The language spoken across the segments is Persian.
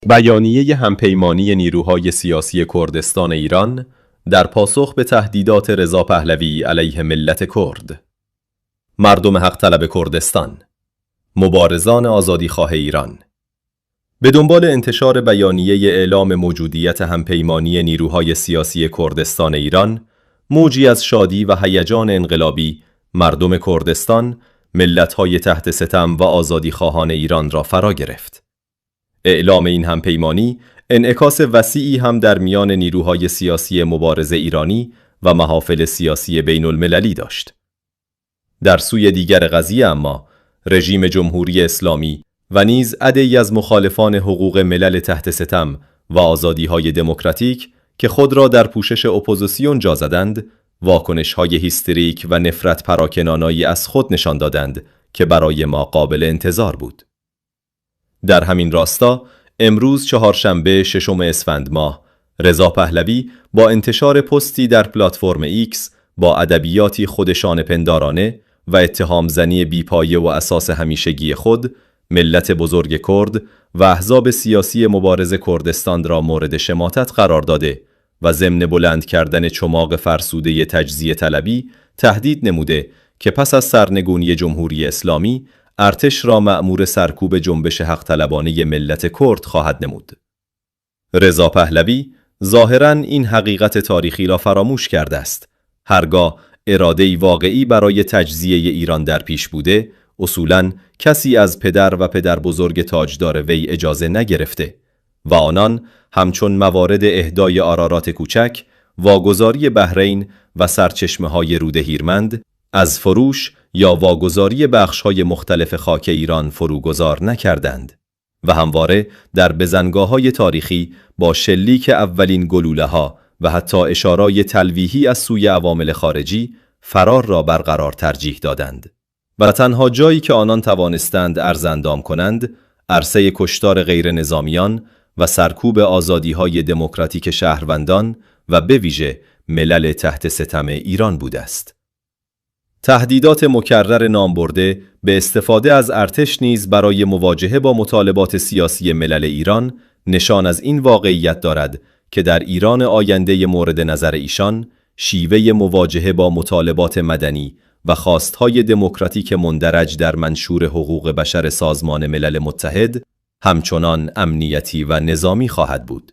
بیانیه همپیمانی نیروهای سیاسی کردستان ایران در پاسخ به تهدیدات رضا پهلوی علیه ملت کرد. مردم حق طلب کردستان، مبارزان آزادیخواه ایران. به دنبال انتشار بیانیه اعلام موجودیت همپیمانی نیروهای سیاسی کردستان ایران، موجی از شادی و هیجان انقلابی مردم کردستان، ملت‌های تحت ستم و آزادیخواهان ایران را فرا گرفت. اعلام این همپیمانی انعکاس وسیعی هم در میان نیروهای سیاسی مبارز ایرانی و محافل سیاسی بین المللی داشت. در سوی دیگر قضیه اما رژیم جمهوری اسلامی و نیز عده‌ای از مخالفان حقوق ملل تحت ستم و آزادی‌های دموکراتیک که خود را در پوشش اپوزیسیون جا زدند، واکنش‌های هیستریک و نفرت پراکنانایی از خود نشان دادند که برای ما قابل انتظار بود. در همین راستا امروز چهارشنبه 6 اسفند ماه رضا پهلوی با انتشار پستی در پلتفرم ایکس با ادبیاتی خودشان پندارانه و اتهام زنی بیپایه و اساس همیشگی خود ملت بزرگ کرد و احزاب سیاسی مبارز کردستان را مورد شماتت قرار داده و ضمن بلند کردن چماق فرسوده تجزیه طلبی تهدید نموده که پس از سرنگونی جمهوری اسلامی ارتش را مأمور سرکوب جنبش حق طلبانه ملت کرد خواهد نمود. رضا پهلوی ظاهراً این حقیقت تاریخی را فراموش کرده است. هرگاه اراده‌ای واقعی برای تجزیه ایران در پیش بوده، اصولاً کسی از پدر و پدر بزرگ تاجدار وی اجازه نگرفته و آنان همچون موارد اهدای آرارات کوچک، واگذاری بحرین و سرچشمه‌های رود هیرمند از فروش یا واگذاری بخش‌های مختلف خاک ایران فروگذار نکردند و همواره در بزنگاه‌های تاریخی با شلیک اولین گلوله‌ها و حتی اشارای تلویحی از سوی عوامل خارجی فرار را برقرار ترجیح دادند و تنها جایی که آنان توانستند ارزاندام کنند عرصه کشتار غیر نظامیان و سرکوب آزادی‌های دموکراتیک شهروندان و به ویژه ملل تحت ستم ایران بوده است. تهدیدات مکرر نامبرده به استفاده از ارتش نیز برای مواجهه با مطالبات سیاسی ملل ایران نشان از این واقعیت دارد که در ایران آینده مورد نظر ایشان شیوه مواجهه با مطالبات مدنی و خواستهای دموکراتیک مندرج در منشور حقوق بشر سازمان ملل متحد همچنان امنیتی و نظامی خواهد بود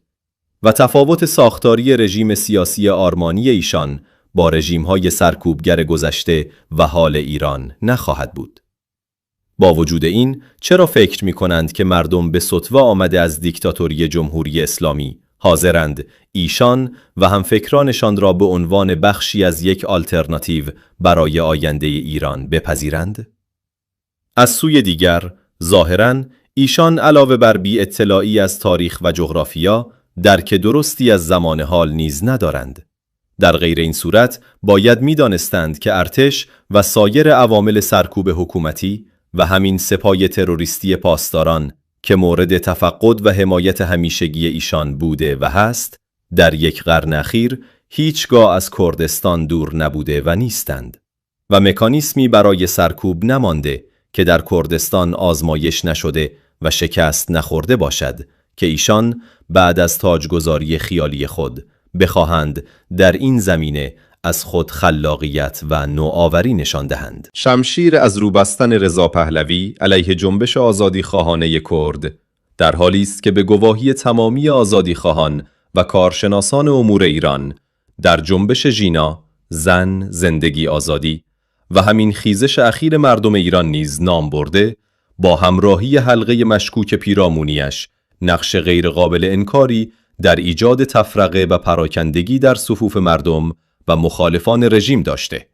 و تفاوت ساختاری رژیم سیاسی آرمانی ایشان با رژیم‌های سرکوبگر گذشته و حال ایران نخواهد بود. با وجود این، چرا فکر می‌کنند که مردم به سطوه آمده از دیکتاتوری جمهوری اسلامی حاضرند ایشان و همفکرانشان را به عنوان بخشی از یک آلترناتیو برای آینده ایران بپذیرند؟ از سوی دیگر، ظاهراً ایشان علاوه بر بی اطلاعی از تاریخ و جغرافیا، درک درستی از زمان حال نیز ندارند. در غیر این صورت باید می‌دانستند که ارتش و سایر عوامل سرکوب حکومتی و همین سپاه تروریستی پاسداران که مورد تفقد و حمایت همیشگی ایشان بوده و هست، در یک قرن اخیر هیچگاه از کردستان دور نبوده و نیستند و مکانیسمی برای سرکوب نمانده که در کردستان آزمایش نشده و شکست نخورده باشد که ایشان بعد از تاجگذاری خیالی خود بخواهند در این زمینه از خود خلاقیت و نوآوری نشان دهند. شمشیر از روبستن رضا پهلوی علیه جنبش آزادیخواهانه کرد در حالی است که به گواهی تمامی آزادیخواهان و کارشناسان امور ایران در جنبش ژینا، زن، زندگی، آزادی و همین خیزش اخیر مردم ایران نیز نام برده، با همراهی حلقه مشکوک پیرامونیش نقش غیرقابل انکاری در ایجاد تفرقه و پراکندگی در صفوف مردم و مخالفان رژیم داشته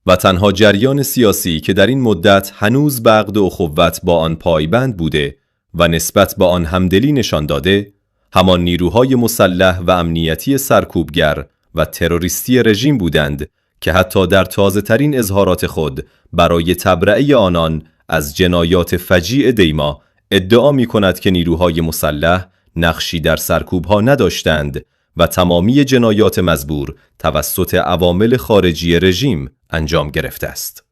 و تنها جریان سیاسی که در این مدت هنوز به عقد اخوت با آن پایبند بوده و نسبت به آن همدلی نشان داده، همان نیروهای مسلح و امنیتی سرکوبگر و تروریستی رژیم بودند که حتی در تازه‌ترین اظهارات خود برای تبرئه آنان از جنایات فجیع دیما ادعا می‌کند که نیروهای مسلح نقشی در سرکوب‌ها نداشتند و تمامی جنایات مزبور توسط عوامل خارجی رژیم انجام گرفته است.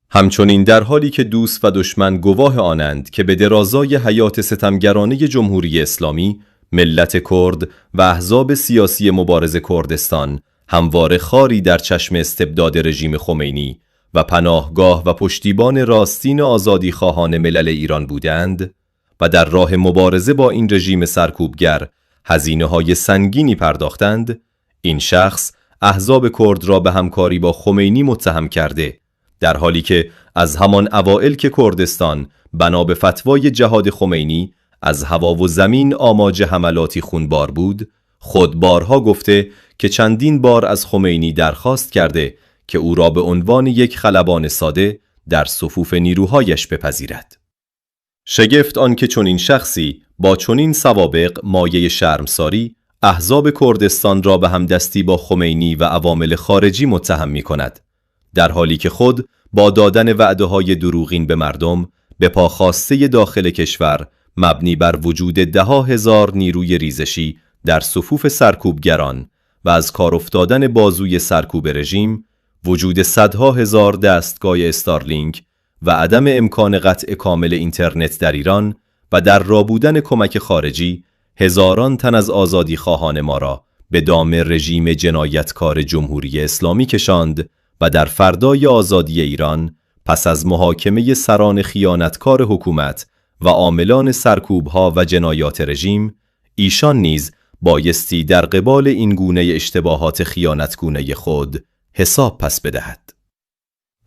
همچنین در حالی که دوست و دشمن گواه آنند که به درازای حیات ستمگرانه جمهوری اسلامی، ملت کرد و احزاب سیاسی مبارز کردستان همواره خاری در چشم استبداد رژیم خمینی و پناهگاه و پشتیبان راستین آزادی خواهان ملل ایران بودند و در راه مبارزه با این رژیم سرکوبگر هزینه‌های سنگینی پرداختند، این شخص احزاب کرد را به همکاری با خمینی متهم کرده، در حالی که از همان اوائل که کردستان بنا به فتوای جهاد خمینی از هوا و زمین آماج حملاتی خونبار بود، خود بارها گفته که چندین بار از خمینی درخواست کرده که او را به عنوان یک خلبان ساده در صفوف نیروهایش بپذیرد. شگفت آن که چنین شخصی با چنین سوابق مایه شرمساری احزاب کردستان را به همدستی با خمینی و عوامل خارجی متهم می کند، در حالی که خود با دادن وعده‌های دروغین به مردم به پاخواسته داخل کشور مبنی بر وجود 10,000 نیروی ریزشی در صفوف سرکوبگران و از کار افتادن بازوی سرکوب رژیم، وجود صدها هزار دستگاه استارلینک و عدم امکان قطع کامل اینترنت در ایران و در راه کمک خارجی، هزاران تن از آزادی خواهان ما را به دام رژیم جنایتکار جمهوری اسلامی کشاند و در فردای آزادی ایران پس از محاکمه سران خیانتکار حکومت و عاملان سرکوبها و جنایات رژیم، ایشان نیز بایستی در قبال این گونه اشتباهات خیانتگونه خود حساب پس بدهد.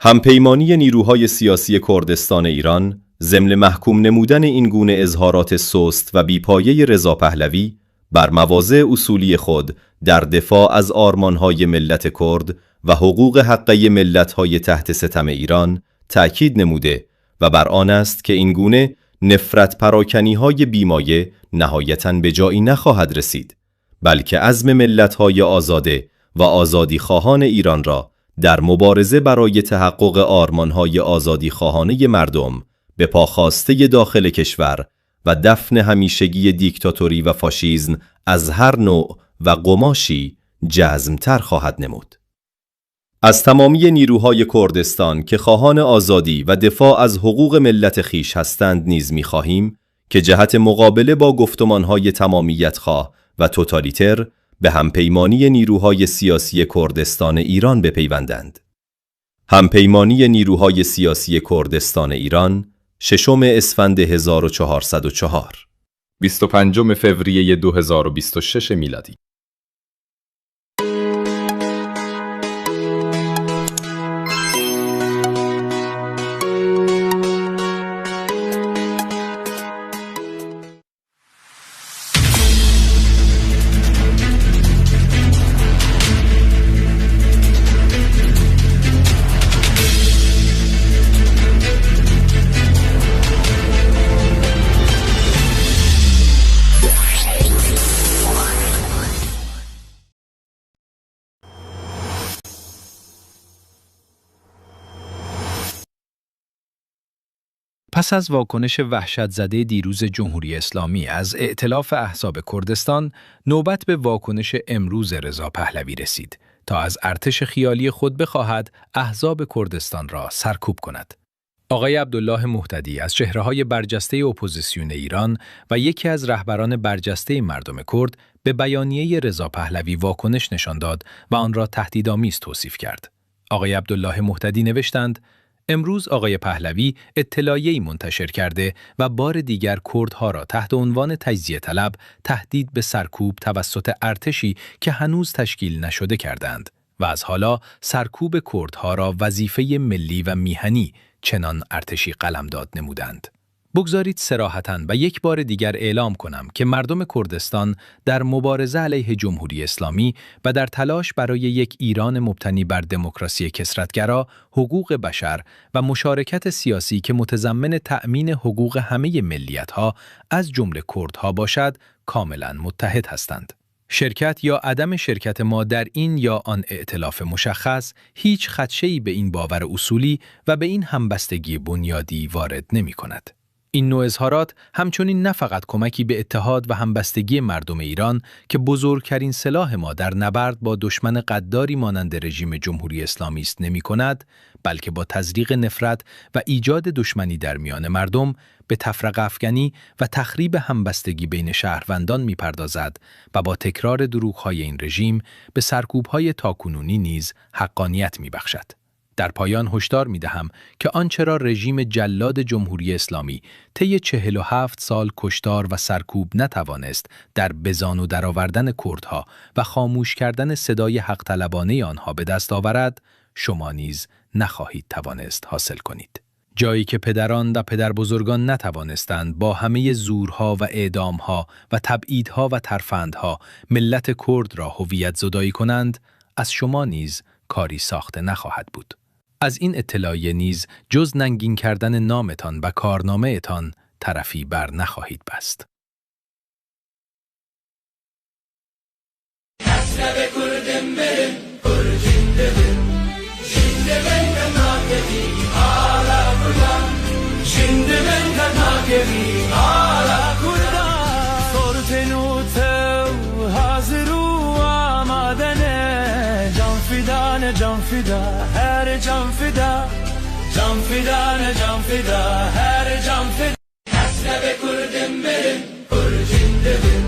همپیمانی نیروهای سیاسی کردستان ایران ضمن محکوم نمودن این گونه اظهارات سست و بیپایه رضا پهلوی بر مواضع اصولی خود در دفاع از آرمانهای ملت کرد و حقوق حقه ملت‌های تحت ستم ایران تأکید نموده و بر آن است که این گونه نفرت پراکنی‌های بیمایه نهایتاً به جایی نخواهد رسید، بلکه عزم ملت‌های آزاده و آزادی خواهان ایران را در مبارزه برای تحقق آرمان‌های آزادی خواهانه مردم به پاخواسته داخل کشور و دفن همیشگی دیکتاتوری و فاشیسم از هر نوع و قماشی جزم‌تر خواهد نمود. از تمامی نیروهای کردستان که خواهان آزادی و دفاع از حقوق ملت خیش هستند نیز می‌خواهیم که جهت مقابله با گفتمان‌های تمامیت‌خواه و توتالیتر به همپیمانی نیروهای سیاسی کردستان ایران بپیوندند. همپیمانی نیروهای سیاسی کردستان ایران 6 اسفند 1404 25 فوریه 2026 میلادی. پس از واکنش وحشت‌زده دیروز جمهوری اسلامی از ائتلاف احزاب کردستان، نوبت به واکنش امروز رضا پهلوی رسید تا از ارتش خیالی خود بخواهد احزاب کردستان را سرکوب کند. آقای عبدالله مهتدی از چهره‌های برجسته اپوزیسیون ایران و یکی از رهبران برجسته مردم کرد به بیانیه رضا پهلوی واکنش نشان داد و آن را تهدیدآمیز توصیف کرد. آقای عبدالله مهتدی نوشتند: امروز آقای پهلوی اطلاعیه‌ای منتشر کرده و بار دیگر کردها را تحت عنوان تجزیه طلب تهدید به سرکوب توسط ارتشی که هنوز تشکیل نشده کردند و از حالا سرکوب کردها را وظیفه ملی و میهنی چنان ارتشی قلمداد نمودند. بگذارید صراحتاً و یک بار دیگر اعلام کنم که مردم کردستان در مبارزه علیه جمهوری اسلامی و در تلاش برای یک ایران مبتنی بر دموکراسی کثرت‌گرا، حقوق بشر و مشارکت سیاسی که متضمن تأمین حقوق همه ملیت‌ها از جمله کردها باشد، کاملاً متحد هستند. شرکت یا عدم شرکت ما در این یا آن ائتلاف مشخص هیچ خدشه‌ای به این باور اصولی و به این همبستگی بنیادی وارد نمی‌کند. این نوع اظهارات همچنین نه فقط کمکی به اتحاد و همبستگی مردم ایران که بزرگترین سلاح ما در نبرد با دشمن غداری مانند رژیم جمهوری اسلامی است نمی‌کند، بلکه با تزریق نفرت و ایجاد دشمنی در میان مردم به تفرقه افکنی و تخریب همبستگی بین شهروندان می‌پردازد و با تکرار دروغ‌های این رژیم به سرکوب‌های تاکنونی نیز حقانیت می‌بخشد. در پایان هشدار می‌دهم که آنچه را رژیم جلاد جمهوری اسلامی طی 47 سال کشتار و سرکوب نتوانست در بزانو درآوردن کردها و خاموش کردن صدای حق طلبانه آنها به دست آورد، شما نیز نخواهید توانست حاصل کنید. جایی که پدران و پدربزرگان نتوانستند با همه زورها و اعدامها و تبعیدها و ترفندها ملت کرد را هویت زدایی کنند، از شما نیز کاری ساخته نخواهد بود. از این اطلاعیه نیز جز ننگین کردن نامتان و کارنامه‌تان طرفی بر نخواهید بست. Can fida, her can fida, can fida ne can fida, her can fida. Hasne be kurdum benim, kurcinde bir,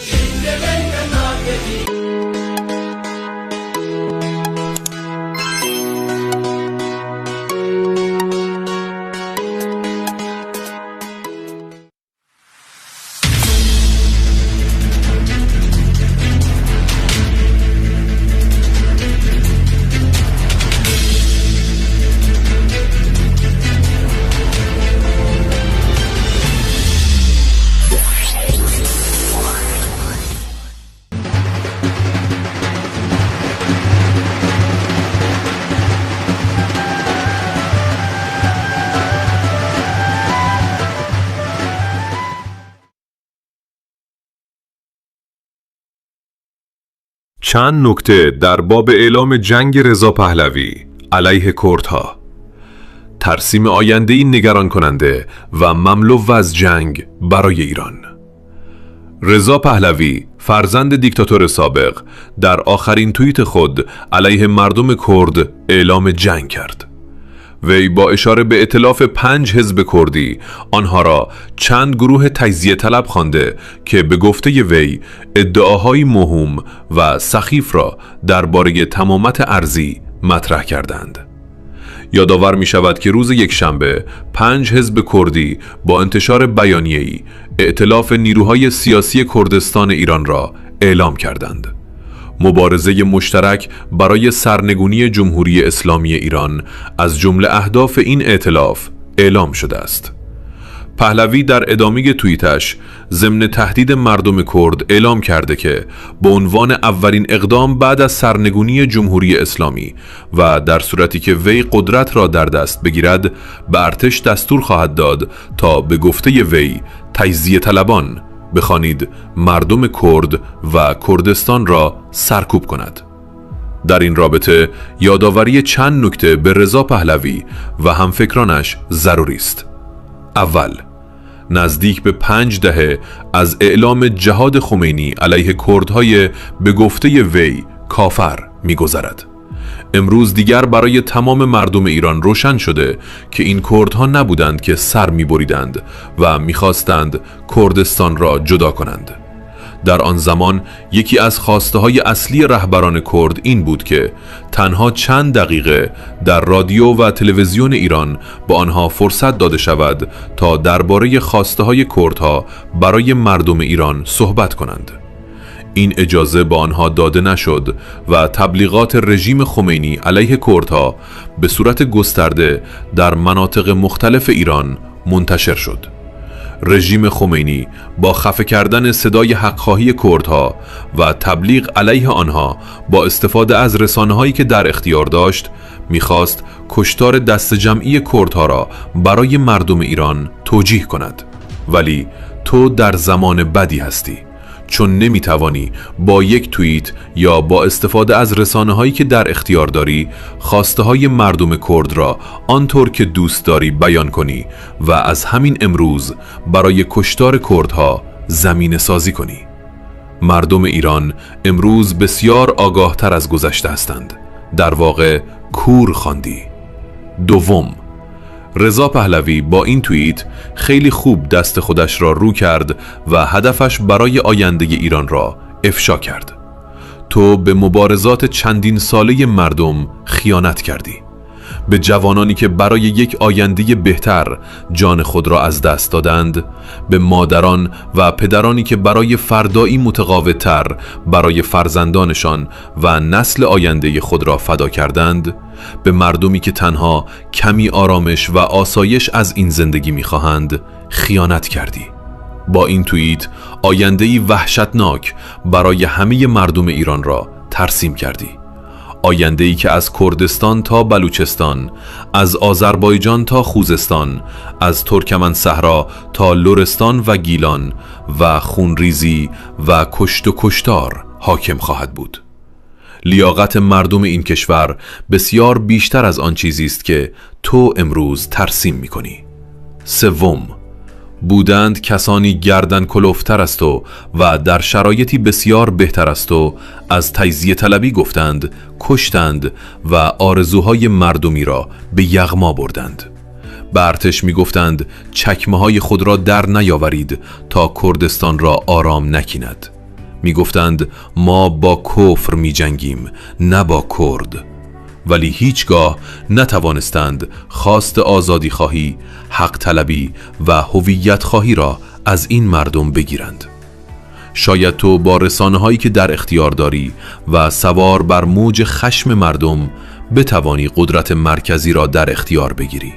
şimdi benden nakedi. چند نکته در باب اعلام جنگ رضا پهلوی علیه کردها. ترسیم آینده‌ای نگران کننده و مملو از جنگ برای ایران. رضا پهلوی فرزند دیکتاتور سابق در آخرین توییت خود علیه مردم کرد اعلام جنگ کرد. وی با اشاره به ائتلاف 5 حزب کردی آنها را چند گروه تجزیه طلب خوانده که به گفته وی ادعاهای موهوم و سخیف را درباره تمامت ارضی مطرح کردند. یادآور می شود که روز یکشنبه 5 حزب کردی با انتشار بیانیه‌ای ائتلاف نیروهای سیاسی کردستان ایران را اعلام کردند. مبارزه مشترک برای سرنگونی جمهوری اسلامی ایران از جمله اهداف این ائتلاف اعلام شده است. پهلوی در ادامه توییتش ضمن تهدید مردم کرد اعلام کرده که به عنوان اولین اقدام بعد از سرنگونی جمهوری اسلامی و در صورتی که وی قدرت را در دست بگیرد به ارتش دستور خواهد داد تا به گفته وی تجزیه طلبان بخوانید مردم کرد و کردستان را سرکوب کند. در این رابطه یادآوری چند نکته به رضا پهلوی و همفکرانش ضروری است. اول، نزدیک به 5 دهه از اعلام جهاد خمینی علیه کردهای به گفته وی کافر می‌گذرد. امروز دیگر برای تمام مردم ایران روشن شده که این کردها نبودند که سر می‌بریدند و می‌خواستند کردستان را جدا کنند. در آن زمان یکی از خواسته‌های اصلی رهبران کرد این بود که تنها چند دقیقه در رادیو و تلویزیون ایران به آنها فرصت داده شود تا درباره خواسته‌های کردها برای مردم ایران صحبت کنند. این اجازه به آنها داده نشد و تبلیغات رژیم خمینی علیه کردها به صورت گسترده در مناطق مختلف ایران منتشر شد. رژیم خمینی با خفه کردن صدای حق‌خواهی کردها و تبلیغ علیه آنها با استفاده از رسانه‌هایی که در اختیار داشت می‌خواست کشتار دست جمعی کردها را برای مردم ایران توجیه کند. ولی تو در زمان بدی هستی، چون نمیتوانی با یک توییت یا با استفاده از رسانه‌هایی که در اختیار داری خواسته‌های مردم کرد را آنطور که دوست داری بیان کنی و از همین امروز برای کشتار کردها زمینه سازی کنی. مردم ایران امروز بسیار آگاه تر از گذشته هستند. در واقع کور خواندی. دوم، رضا پهلوی با این توییت خیلی خوب دست خودش را رو کرد و هدفش برای آینده ایران را افشا کرد. تو به مبارزات چندین ساله مردم خیانت کردی، به جوانانی که برای یک آینده بهتر جان خود را از دست دادند، به مادران و پدرانی که برای فردایی متقاعدتر برای فرزندانشان و نسل آینده خود را فدا کردند، به مردمی که تنها کمی آرامش و آسایش از این زندگی می‌خواهند خیانت کردی. با این توییت آینده‌ای وحشتناک برای همه مردم ایران را ترسیم کردی. آینده‌ای که از کردستان تا بلوچستان، از آذربایجان تا خوزستان، از ترکمن صحرا تا لرستان و گیلان و خونریزی و کشت و کشتار حاکم خواهد بود. لیاقت مردم این کشور بسیار بیشتر از آن چیزی است که تو امروز ترسیم می‌کنی. سوم، بودند کسانی گردن کلفتر از تو و در شرایطی بسیار بهتر از تو از تجزیه طلبی گفتند، کشتند و آرزوهای مردمی را به یغما بردند. به ارتش می گفتند چکمه های خود را در نیاورید تا کردستان را آرام نکیند. می گفتند ما با کفر می جنگیم، نه با کرد. ولی هیچگاه نتوانستند خواست آزادی خواهی، حق طلبی و هویت خواهی را از این مردم بگیرند. شاید تو با رسانه هایی که در اختیار داری و سوار بر موج خشم مردم بتوانی قدرت مرکزی را در اختیار بگیری.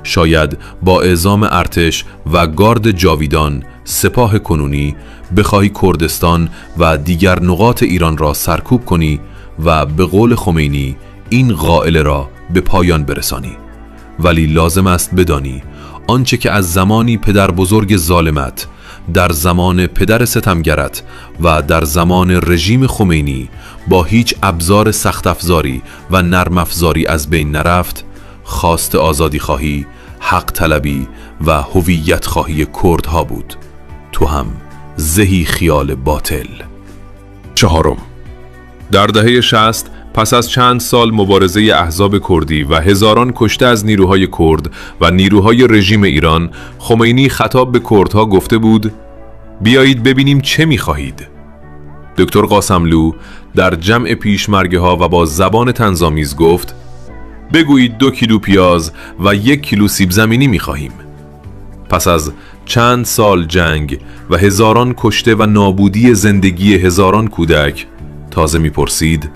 شاید با اعزام ارتش و گارد جاویدان، سپاه کنونی بخواهی کردستان و دیگر نقاط ایران را سرکوب کنی و به قول خمینی این قائله را به پایان برسانی. ولی لازم است بدانی آنچه که از زمانی پدر بزرگ ظالمت، در زمان پدر ستمگرت و در زمان رژیم خمینی با هیچ ابزار سخت افزاری و نرم افزاری از بین نرفت، خواست آزادی خواهی، حق طلبی و هویت خواهی کردها بود. تو هم زهی خیال باطل. چهارم، در دهه 60 پس از چند سال مبارزه احزاب کردی و هزاران کشته از نیروهای کرد و نیروهای رژیم ایران، خمینی خطاب به کردها گفته بود بیایید ببینیم چه می‌خواهید. دکتر قاسملو در جمع پیشمرگه ها و با زبان طنزآمیز گفت بگویید 2 کیلو پیاز و 1 کیلو سیب زمینی می‌خواهیم. پس از چند سال جنگ و هزاران کشته و نابودی زندگی هزاران کودک تازه می‌پرسید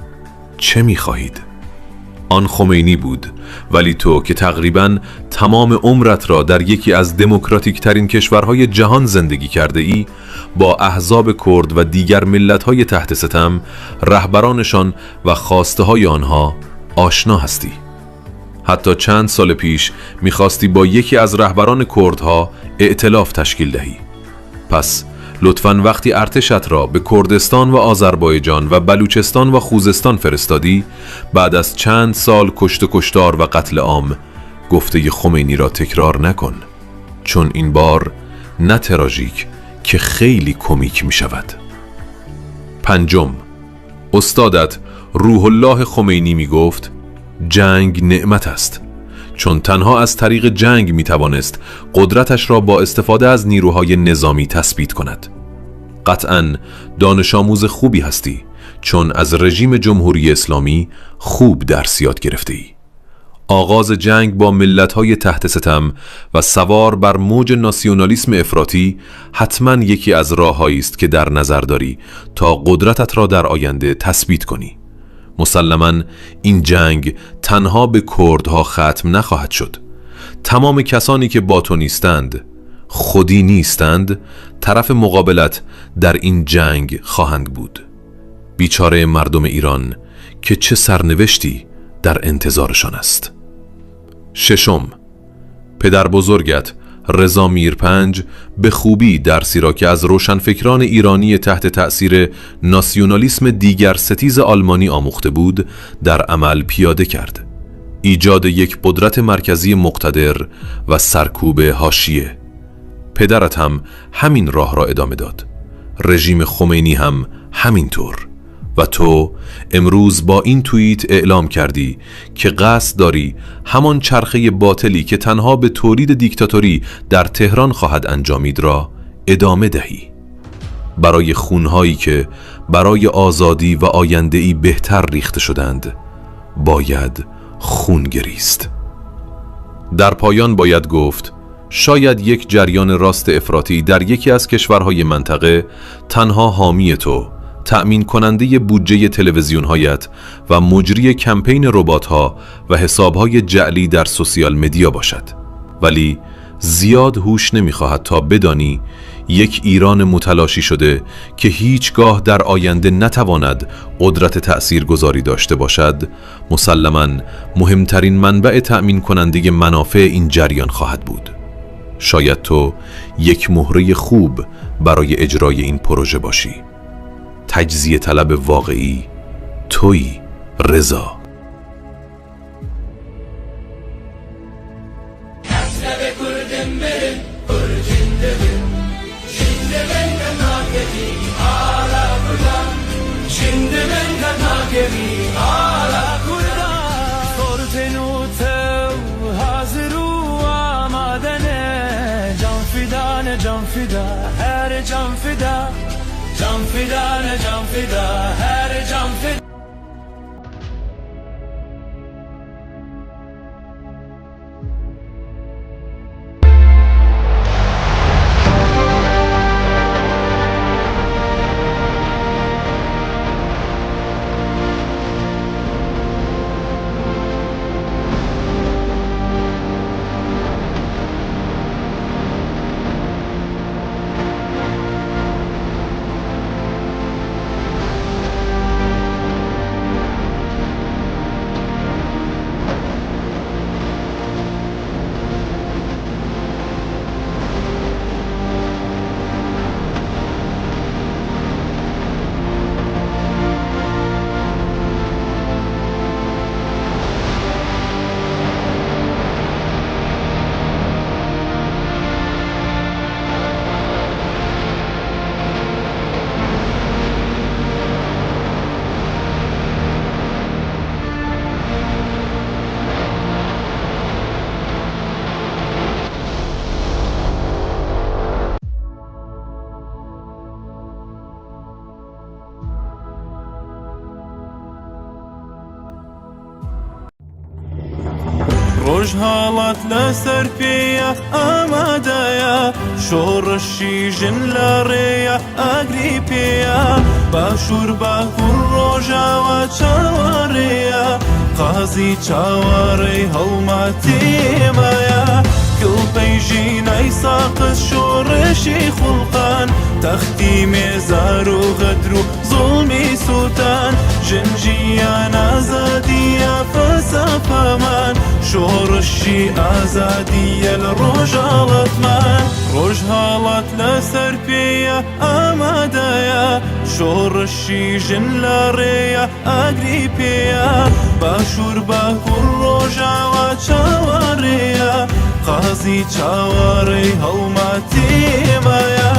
چه می‌خواهید؟ آن خمینی بود، ولی تو که تقریباً تمام عمرت را در یکی از دموکراتیک ترین کشورهای جهان زندگی کرده ای، با احزاب کرد و دیگر ملت‌های تحت ستم، رهبرانشان و خواسته های آنها آشنا هستی. حتی چند سال پیش می‌خواستی با یکی از رهبران کردها ائتلاف تشکیل دهی. پس لطفاً وقتی ارتشت را به کردستان و آذربایجان و بلوچستان و خوزستان فرستادی، بعد از چند سال کشت و کشتار و قتل عام، گفته خمینی را تکرار نکن، چون این بار نه تراژیک که خیلی کمیک می شود. پنجم، استادت روح الله خمینی می گفت جنگ نعمت است، چون تنها از طریق جنگ می توانست قدرتش را با استفاده از نیروهای نظامی تثبیت کند. قطعاً دانش آموز خوبی هستی، چون از رژیم جمهوری اسلامی خوب درس یاد گرفته ای. آغاز جنگ با ملت‌های تحت ستم و سوار بر موج ناسیونالیسم افراطی حتماً یکی از راه‌هایی است که در نظر داری تا قدرتت را در آینده تثبیت کنی. مسلماً این جنگ تنها به کردها ختم نخواهد شد. تمام کسانی که با تو نیستند، خودی نیستند، طرف مقابلت در این جنگ خواهند بود. بیچاره مردم ایران که چه سرنوشتی در انتظارشان است. ششم، پدر بزرگت رضا میرپنج به خوبی درسی را که از روشنفکران ایرانی تحت تأثیر ناسیونالیسم دیگر ستیز آلمانی آموخته بود در عمل پیاده کرد: ایجاد یک قدرت مرکزی مقتدر و سرکوب حاشیه. پدرت هم همین راه را ادامه داد، رژیم خمینی هم همینطور، و تو امروز با این توییت اعلام کردی که قصد داری همان چرخه باطلی که تنها به تولید دیکتاتوری در تهران خواهد انجامید را ادامه دهی. برای خونهایی که برای آزادی و آینده‌ای بهتر ریخته شدند باید خون گریست. در پایان باید گفت شاید یک جریان راست افراطی در یکی از کشورهای منطقه تنها حامی تو، تأمین کننده بودجه تلویزیون‌هایت و مجری کمپین ربات‌ها و حساب‌های جعلی در سوسیال مدیا باشد، ولی زیاد هوش نمی‌خواهد تا بدانی یک ایران متلاشی شده که هیچگاه در آینده نتواند قدرت تأثیرگذاری داشته باشد، مسلماً مهمترین منبع تأمین کننده منافع این جریان خواهد بود. شاید تو یک مهره خوب برای اجرای این پروژه باشی. تجزیه طلب واقعی تویی رضا. جان فدا هر جان فدا. ڕۆژ هاڵات لەسەر پێیە ئامادەیە، شۆڕەشی ژن لە ڕێیە ئاگری پێیە، باشوور باکوور ڕۆژاوە چاوەڕێیە، قازی چاوەڕێی هەڵماتێمەیە، گڵپەیژی نای ساقس شۆڕەشی خوڵقان، تەختی مێزار و غەدر و زوڵمی سووتان، ژنجیان ئازادیە فەلسەفەمان، شۆڕشی ئازادیە لە ڕۆژهاڵەتمان. ڕۆژهاڵەت لەسەر پێیە ئامادەیە، شۆڕشی ژن لە ڕێیە ئاگری پێیە، باشوور باکوور ڕۆژاوە چاوەڕێیە، قازی چاوەڕێی هەڵماتێمەیە،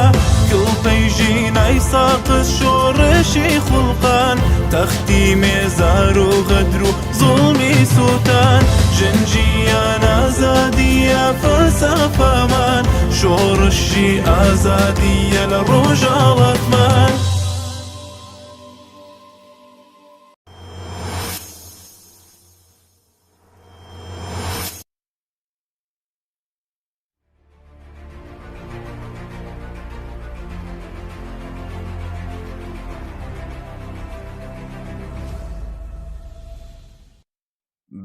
گڵپەیژی نای ساقس شۆڕشی خوڵقان، تەختی مێزار و غەدر و زوڵمی سووتان، ژنجیان ئازادیە فەلسەفەمان، شۆڕشی ئازادیە لە ڕۆژهاڵەتمان.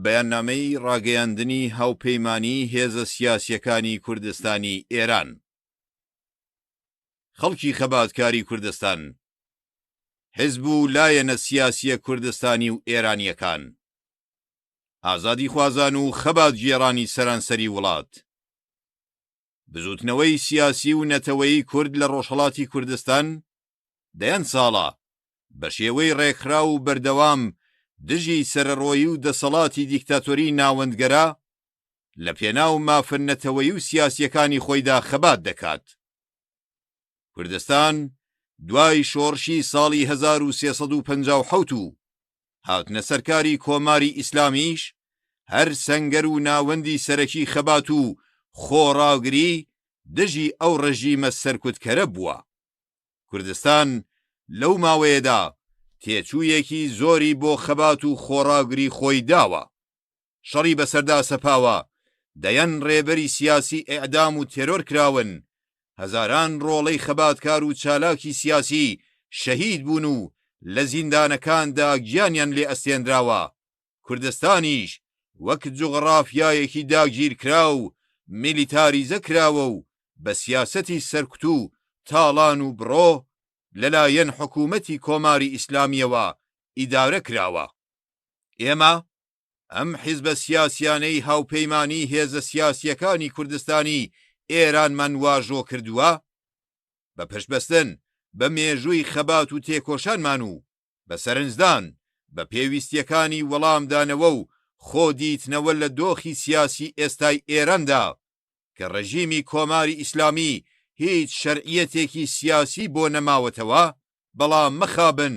بەیاننامەی ڕاگەیاندنی هاوپەیمانی هێزە سیاسیەکانی کوردستانی ئێران. خەڵکی خەباتکاری کوردستان، حیزب و لایەنە سیاسیە کوردستانی و ئێرانیەکان، ئازادی خوازان و خەبات گێڕانی سەرانسەری وڵات، بزوتنەوەی سیاسی و نەتەوەیی کورد لە ڕۆژهەڵاتی کوردستان دەیان ساڵە بە شێوەی ڕێکخرا و بەردەوام دژی سەرەڕۆیی و دەسەڵاتی دیکتاتۆری ناوەندگەرە لە پێناو مافرنەتەوەی و سیاسیەکانی خۆیدا خەبات دەکات. کوردستان دوای شۆڕشی ساڵی 1357 و هاتنە سەرکاری کۆماری ئیسلامیش هەر سەنگەر و ناوەندی سەرەکی خەبات و خۆڕاگری دژی ئەو ڕەژیمە سەرکوتکەرە بووە. کوردستان لەو ماوەیەدا تێچوویەکی زۆری بۆ خەبات و خۆڕاگری خۆی داوە. شەڕی بەسەردا سەپاوە، دەیەن ڕێبەری سیاسی ئێعدام و تێرۆر کراون، هەزاران ڕۆڵەی خەباتکار و چالاکی سیاسی شەهید بوون و لە زیندانەکاندا گیانیان لێ ئەستێنراوە. کوردستانیش وەک جوغڕافیایەکی داگیر کرا و میلیتاریزە کراوە و بە سیاسەتی سەرکوت و تاڵان و بڕۆ لەلایەن حکوومەتی کۆماری ئیسلامیەوە ئیدارە کراوە. ئێمە ئەم حیزبە سیاسیانەی هاوپەیمانی هێزە سیاسیەکانی کوردستانی ئێرانمان واژۆ کردووە بە پشتبەستن بە مێژووی خەبات و تێکۆشانمان و بە سەرنجدان بە پێویستیەکانی وەڵامدانەوە و خۆ دیتنەوە لە دۆخی سیاسی ئێستای ئێراندا کە ڕەژیمی کۆماری ئیسلامی هیچ شەرعیەتێکی سیاسی بۆ نەماوەتەوە، بەڵام مەخابن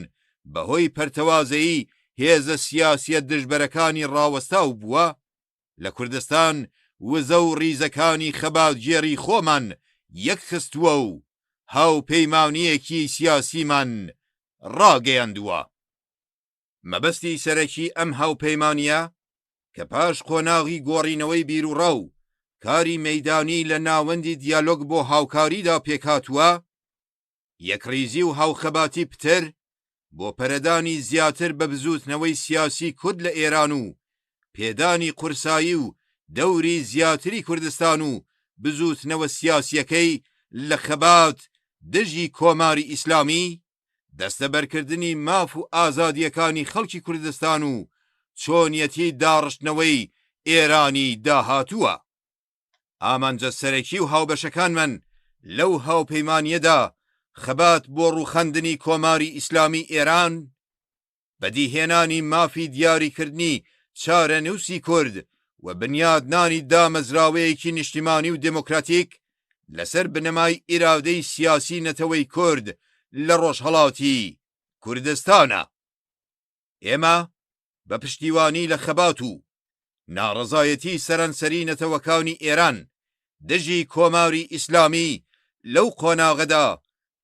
بەهۆی پەرتەوازەیی هێزە سیاسیە دژبەرەکانی ڕاوەستاو بووە. لە کوردستان وزە و ڕیزەکانی خەباتگێڕی خۆمان یەک خستووە و هاوپەیمانیەکی سیاسیمان ڕاگەیاندووە. مەبەستی سەرەکی ئەم هاوپەیمانیە کە پاش قۆناغی گۆڕینەوەی بیرروڕا و کاری مەیدانی لە ناوەندی دیالۆگ بۆ هاوکاریدا پێکاتووە، یەکڕیزی و هاوخەباتی پتر بۆ پەرەدانی زیاتر بە بزوتنەوەی سیاسی کورد لە ئێران و پێدانی قورسایی و دەوری زیاتری کوردستان و بزوتنەوە سیاسیەکەی لە خەبات دژی کۆماری ئیسلامی، دەستەبەرکردنی ماف و ئازادیەکانی خەڵکی کوردستان و چۆنیەتی داڕشتنەوەی ئێرانی داهاتووە. ئامانجە سەرەکی و هاوبەشەکانمان لەو هاوپەیمانیەدا خەبات بۆ ڕووخەندنی کۆماری ئیسلامی ئێران، بەدیهێنانی مافی دیاریکردنی چارەنووسی کورد و بنیادنانی دامەزراوەیەکی نیشتیمانی و دموکراتیک لەسەر بنەمای ئیرادەی سیاسی نەتەوەی کورد لە ڕۆژهەڵاتی کوردستانە. ئێمە بە پشتیوانی لە خەبات و ناڕەزایەتی سەرانسەری نەتەوەکانی ئێران دژی کۆماری ئیسلامی لەو قۆناغەدا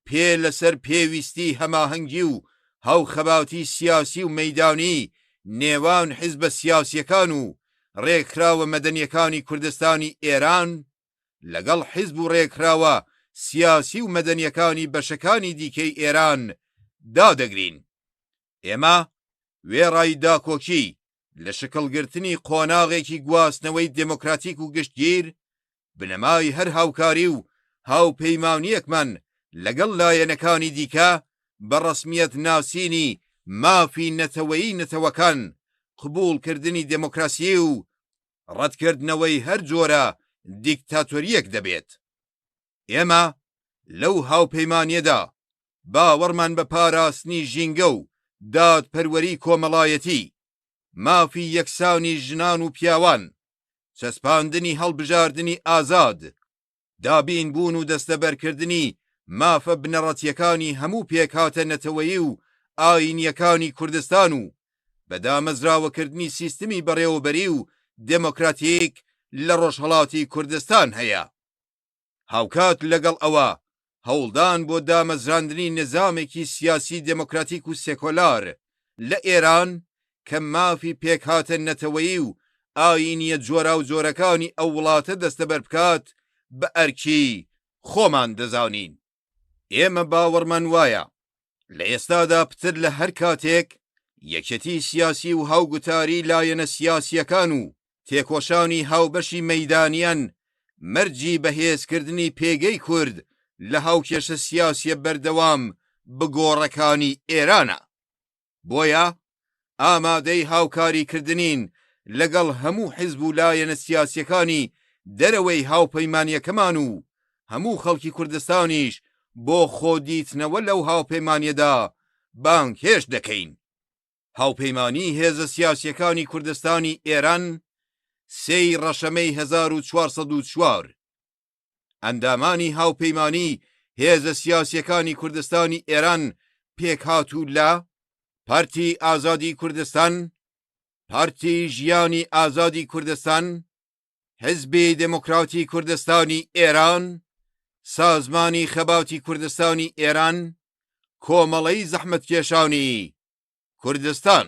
پێ لەسەر پێویستی هەماهەنگی و هاوخەباتی سیاسی و مەیدانی نێوان حیزبە سیاسیەکان و ڕێکخراوە مەدەنیەکانی کوردستانی ئێران لەگەڵ حیزب و ڕێکخراوە سیاسی و مەدەنیەکانی بەشەکانی دیکەی ئێران دادەگرین. ئێمە وێڕای داکۆکی لە شکڵگرتنی قۆناغێکی گواستنەوەی دموکراتیک و گشتگیر بنەمای هەر هاوکاری و هاوپەیمانیەکمان لەگەڵ لایەنەکانی دیکە بە ڕەسمیەت ناسینی مافی نەتەوەیی نەتەوەکان، قبولکردنی دموکراسی و ڕەتکردنەوەی هەر جۆرە دیکتاتۆریەک دەبێت. ئێمە لەو هاوپەیمانیەدا باوەڕمان بە پاراستنی ژینگە و دادپەروەری کۆمەڵایەتی، مافی یەکسانی ژنان و پیاوان، چەسپاندنی هەڵبژاردننی ئازاد، دابین بوون و دەستەبەرکردنی مافە بنەڕەتیەکانی هەموو پێکهاتە نەتەوەیی و ئاینیەکانی کوردستان و بەدامەزراوەکردنی سیستمی بەڕێوەبەری و دموکراتیک لە ڕۆژهەڵاتی کوردستان هەیە. هاوکات لەگەڵ ئەوە هەوڵدان بۆ دامەزراندنی نظامێکی سیاسی دموکراتیک و سێکۆلار لە ئێران کە مافی پێکهاتە نەتەوەیی و ئاینیە جۆرا و جۆرەکانی ئەو وڵاتە دەستەبەر بکات بە ئەرکی خۆمان دەزانین. ئێمە باوەڕمان وایە لە ئێستادا پتر لە هەر کاتێک یەکێتی سیاسی و هاوگوتاری لایەنە سیاسیەکان و تێکۆشانی هاوبەشی مەیدانیان مەرجی بەهێزکردنی پێگەی کورد لە هاوکێشە سیاسیە بەردەوام بگۆڕەکانی ئێرانە. بۆیە ئامادەی هاوکاریکردنین لەگەڵ هەموو حیزب و لایەنە سیاسیەکانی دەرەوەی هاوپەیمانیەکەمان و هەموو خەڵکی کوردستانیش بۆ خۆدیتنەوە لەو هاوپەیمانیەدا بانگهێش دەکەین. هاوپەیمانی هێزە سیاسیەکانی کوردستانی ئێران 3 ڕەشەمەی 1404 ئەندامانی هاوپەیمانی هێزە سیاسیەکانی کوردستانی ئێران پێکهاتوو لە پارتی ئازادی کوردستان، پارتی ژیانی ئازادی کوردستان، حزبی دموکراتی کوردستانی ئێران، سازمانی خەباتی کوردستانی ئێران، کۆمەڵەی زەحمەتکێشانی کوردستان.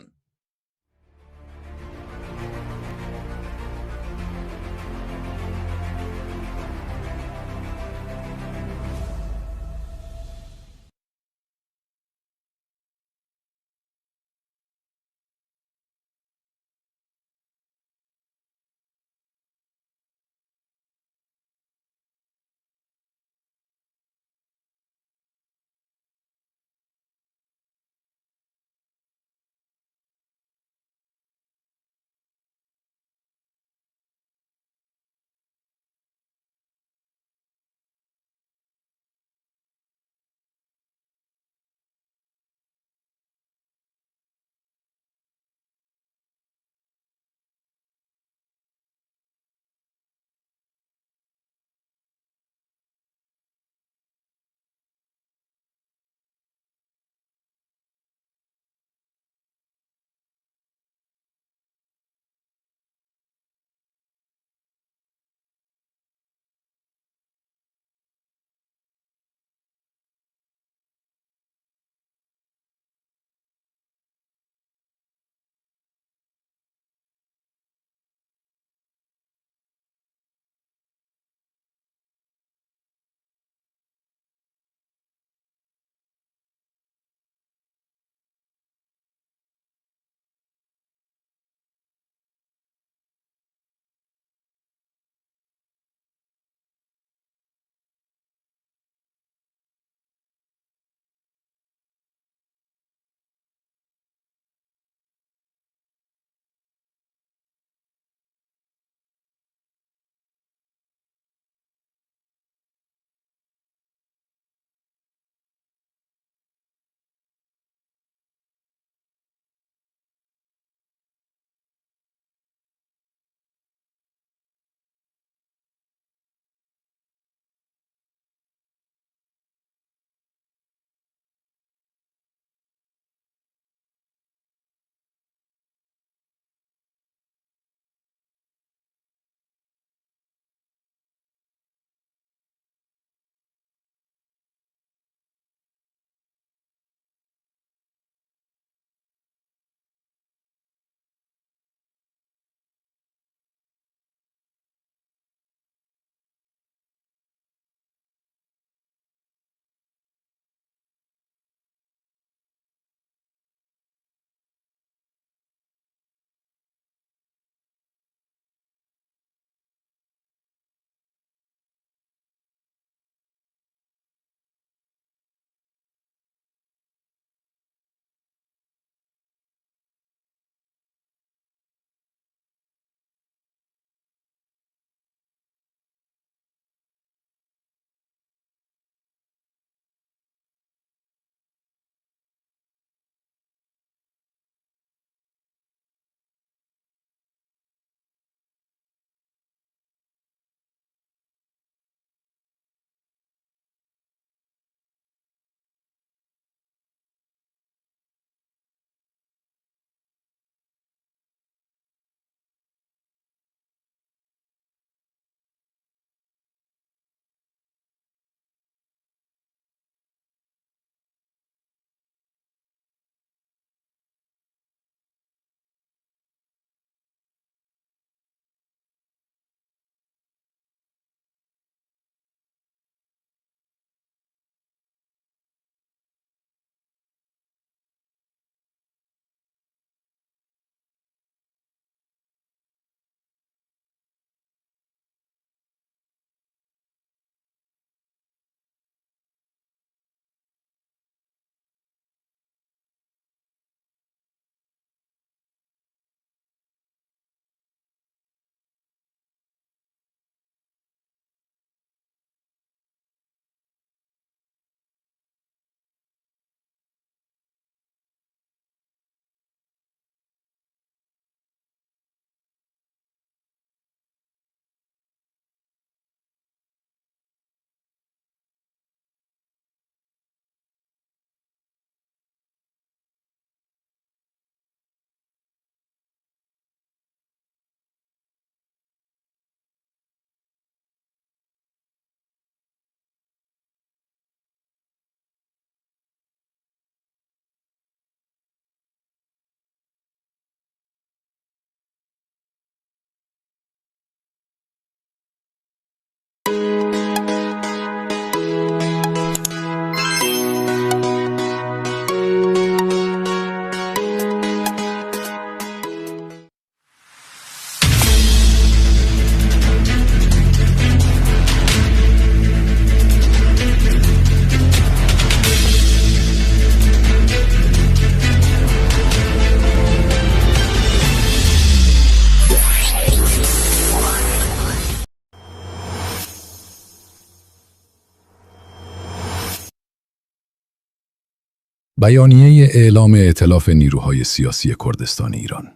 بیانیه اعلام ائتلاف نیروهای سیاسی کردستان ایران.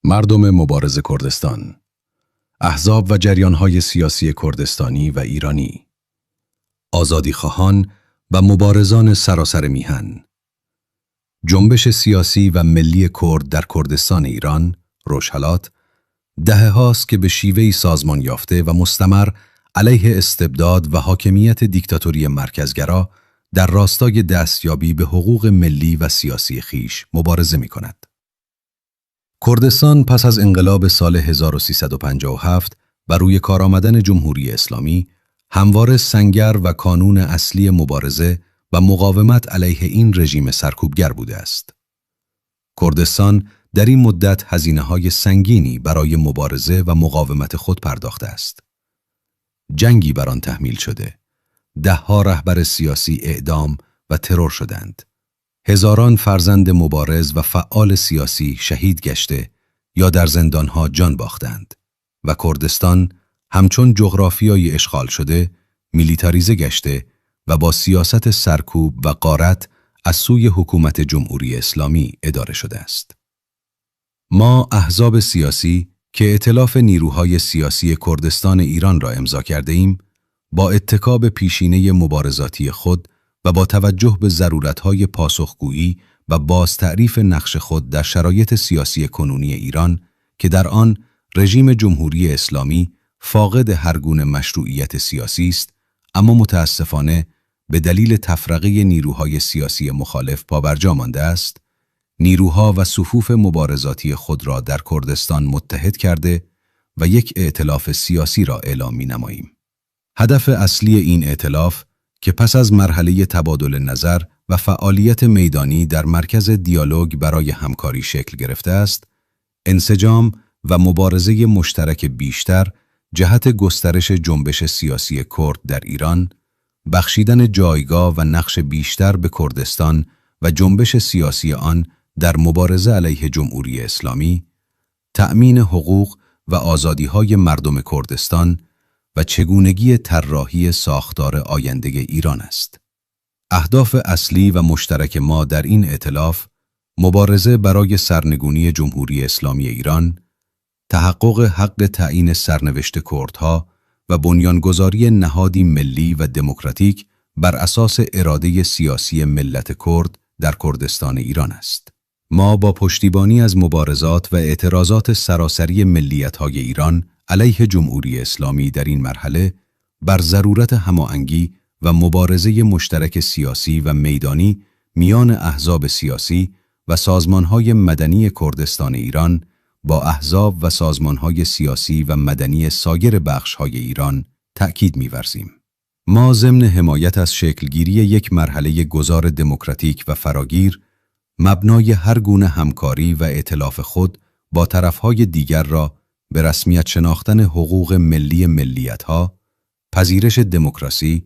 مردم مبارز کردستان، احزاب و جریانهای سیاسی کردستانی و ایرانی، آزادیخواهان و مبارزان سراسر میهن، جنبش سیاسی و ملی کرد در کردستان ایران، روشهلات، دهه‌هاست که به شیوهی سازمان یافته و مستمر علیه استبداد و حاکمیت دیکتاتوری مرکزگرا در راستای دستیابی به حقوق ملی و سیاسی خویش مبارزه می‌کند. کردستان پس از انقلاب سال 1357 و روی کار آمدن جمهوری اسلامی همواره سنگر و کانون اصلی مبارزه و مقاومت علیه این رژیم سرکوبگر بوده است. کردستان در این مدت هزینه‌های سنگینی برای مبارزه و مقاومت خود پرداخته است. جنگی بر آن تحمیل شده، ده‌ها رهبر سیاسی اعدام و ترور شدند. هزاران فرزند مبارز و فعال سیاسی شهید گشته یا در زندانها جان باختند و کردستان همچون جغرافیای اشغال شده میلیتاریزه گشته و با سیاست سرکوب و غارت از سوی حکومت جمهوری اسلامی اداره شده است. ما احزاب سیاسی که ائتلاف نیروهای سیاسی کردستان ایران را امضا کرده ایم، با اتکا به پیشینه مبارزاتی خود و با توجه به ضرورت‌های پاسخگویی و بازتعریف نقش خود در شرایط سیاسی کنونی ایران که در آن رژیم جمهوری اسلامی فاقد هر گونه مشروعیت سیاسی است، اما متاسفانه به دلیل تفرقه نیروهای سیاسی مخالف پابرجا مانده است، نیروها و صفوف مبارزاتی خود را در کردستان متحد کرده و یک ائتلاف سیاسی را اعلام می‌نماییم. هدف اصلی این ائتلاف که پس از مرحله تبادل نظر و فعالیت میدانی در مرکز دیالوگ برای همکاری شکل گرفته است، انسجام و مبارزه مشترک بیشتر جهت گسترش جنبش سیاسی کرد در ایران، بخشیدن جایگاه و نقش بیشتر به کردستان و جنبش سیاسی آن در مبارزه علیه جمهوری اسلامی، تأمین حقوق و آزادی‌های مردم کردستان و چگونگی طراحی ساختار آینده ایران است. اهداف اصلی و مشترک ما در این ائتلاف مبارزه برای سرنگونی جمهوری اسلامی ایران، تحقق حق تعیین سرنوشت کردها و بنیانگذاری نهادی ملی و دموکراتیک بر اساس اراده سیاسی ملت کرد در کردستان ایران است. ما با پشتیبانی از مبارزات و اعتراضات سراسری ملیت‌های ایران علیه جمهوری اسلامی در این مرحله بر ضرورت هماهنگی و مبارزه مشترک سیاسی و میدانی میان احزاب سیاسی و سازمان‌های مدنی کردستان ایران با احزاب و سازمان‌های سیاسی و مدنی سایر بخش‌های ایران تأکید می‌ورزیم. ما ضمن حمایت از شکلگیری یک مرحله گذار دموکراتیک و فراگیر، مبنای هر گونه همکاری و ائتلاف خود با طرف‌های دیگر را به رسمیت شناختن حقوق ملی ملیت‌ها، پذیرش دموکراسی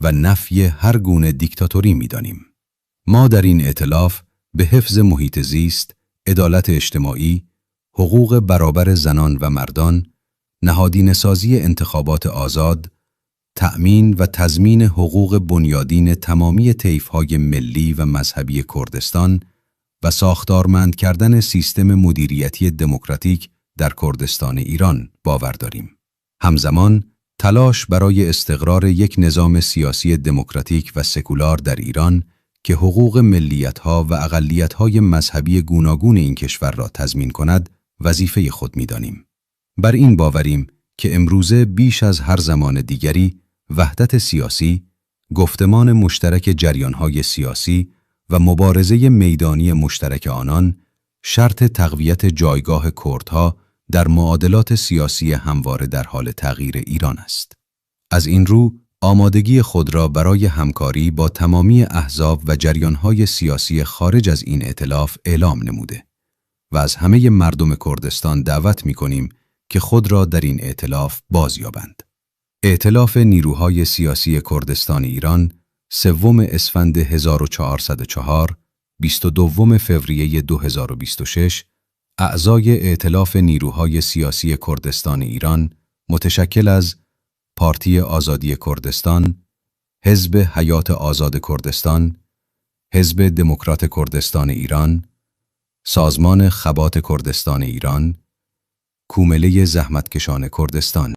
و نفی هر گونه دیکتاتوری می‌دانیم. ما در این ائتلاف به حفظ محیط زیست، عدالت اجتماعی، حقوق برابر زنان و مردان، نهادینه‌سازی انتخابات آزاد، تأمین و تضمین حقوق بنیادین تمامی طیف‌های ملی و مذهبی کردستان و ساختارمند کردن سیستم مدیریتی دموکراتیک در کردستان ایران باور داریم. همزمان تلاش برای استقرار یک نظام سیاسی دموکراتیک و سکولار در ایران که حقوق ملیت‌ها و اقلیت‌های مذهبی گوناگون این کشور را تضمین کند وظیفه خود می‌دانیم. بر این باوریم که امروزه بیش از هر زمان دیگری وحدت سیاسی، گفتمان مشترک جریان‌های سیاسی و مبارزه میدانی مشترک آنان شرط تقویت جایگاه کردها در معادلات سیاسی همواره در حال تغییر ایران است. از این رو آمادگی خود را برای همکاری با تمامی احزاب و جریان‌های سیاسی خارج از این ائتلاف اعلام نموده و از همه مردم کردستان دعوت می‌کنیم که خود را در این ائتلاف بازیابند. ائتلاف نیروهای سیاسی کردستان ایران 3 اسفند 1404 22 فوریه 2026 اعضای ائتلاف نیروهای سیاسی کردستان ایران متشکل از پارتی آزادی کردستان، حزب حیات آزاد کردستان، حزب دموکرات کردستان ایران، سازمان خبات کردستان ایران، کومله زحمتکشان کردستان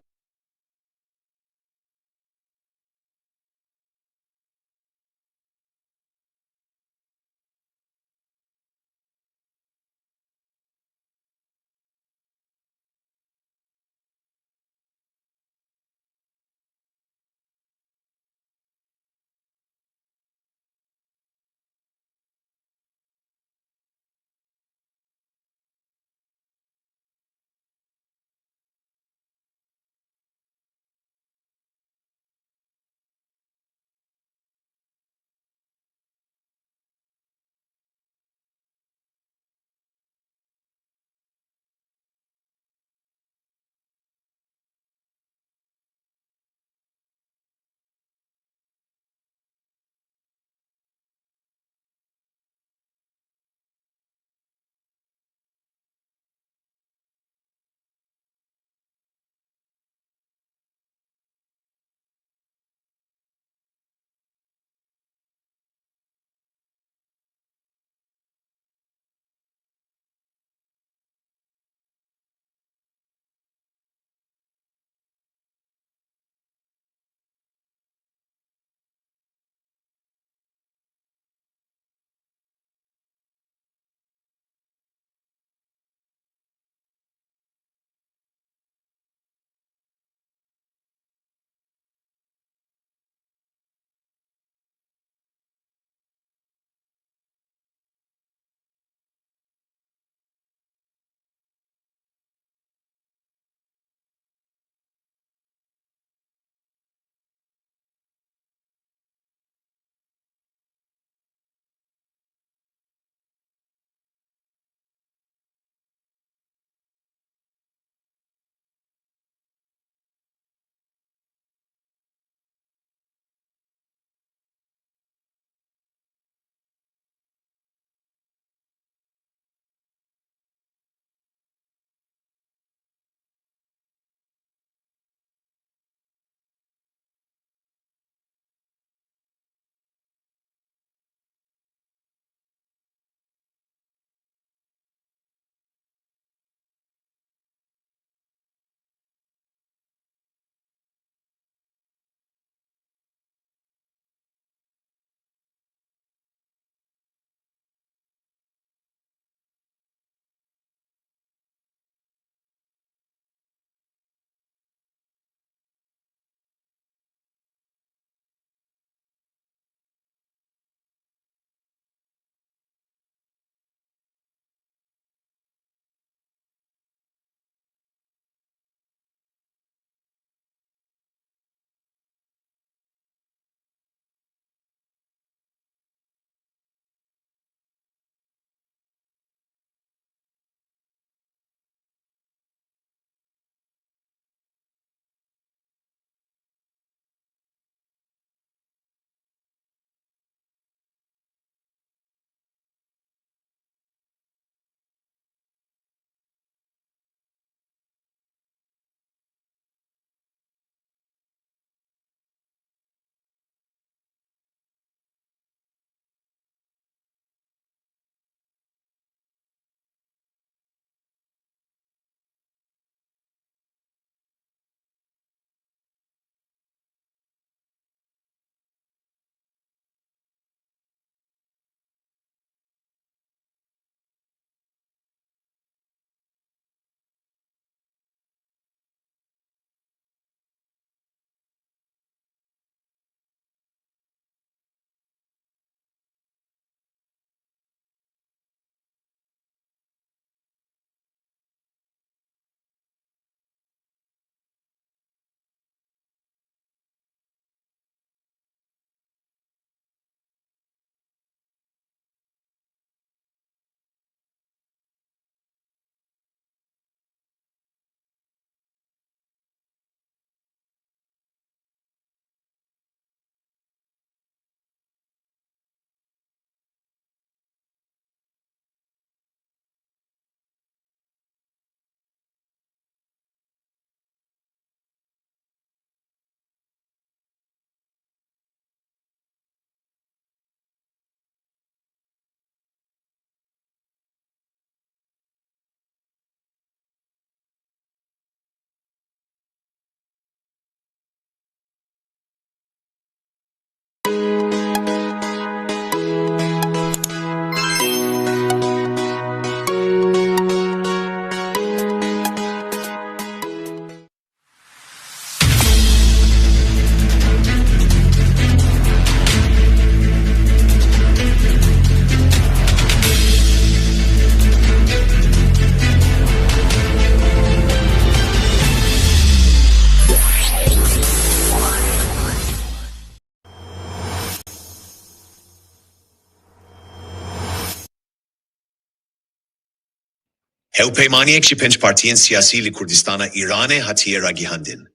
هاوپەیمانیەک جی 5 پارتیên siyasî li Kurdistanê Îranê hatiye ragihandin.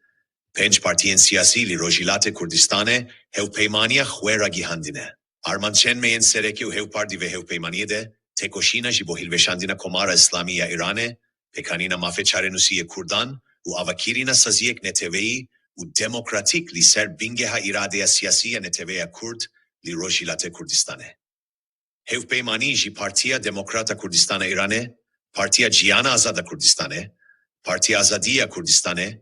5 partiyên siyasî li Rojhilatê Kurdistanê hevpeymaniya xwe ragihandine. Armançenmeyên serekî û hevpardî ve hevpeymaniyê de tekoşîna ji bo hilveşandina Komara Îslamî ya Îranê, pekanîna mafê çarenûsiyê Kurdan û avakirîna saziyek neteweyî û demokratîk li ser bingeha îradeya siyasî ya neteweya Kurd li Rojhilatê Kurdistanê. Hevpeymanî ji Partiya Demokrata Kurdistana Îranê, Partiya Ciyana Azada Kurdistanê, Partiya Azadiya Kurdistanê,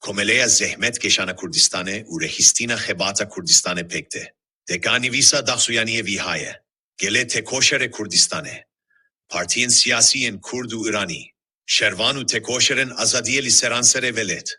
Komeleya Zehmet Keşana Kurdistanê û Rehîstina Xebata Kurdistanê pekte. Dekanîvîsa daxuyaniyê vîhaye. Gelê tekoşerê Kurdistanê. Partiyên siyasî Kurd û Îranî. Şervan û tekoşerên azadiyê li seranserê velet.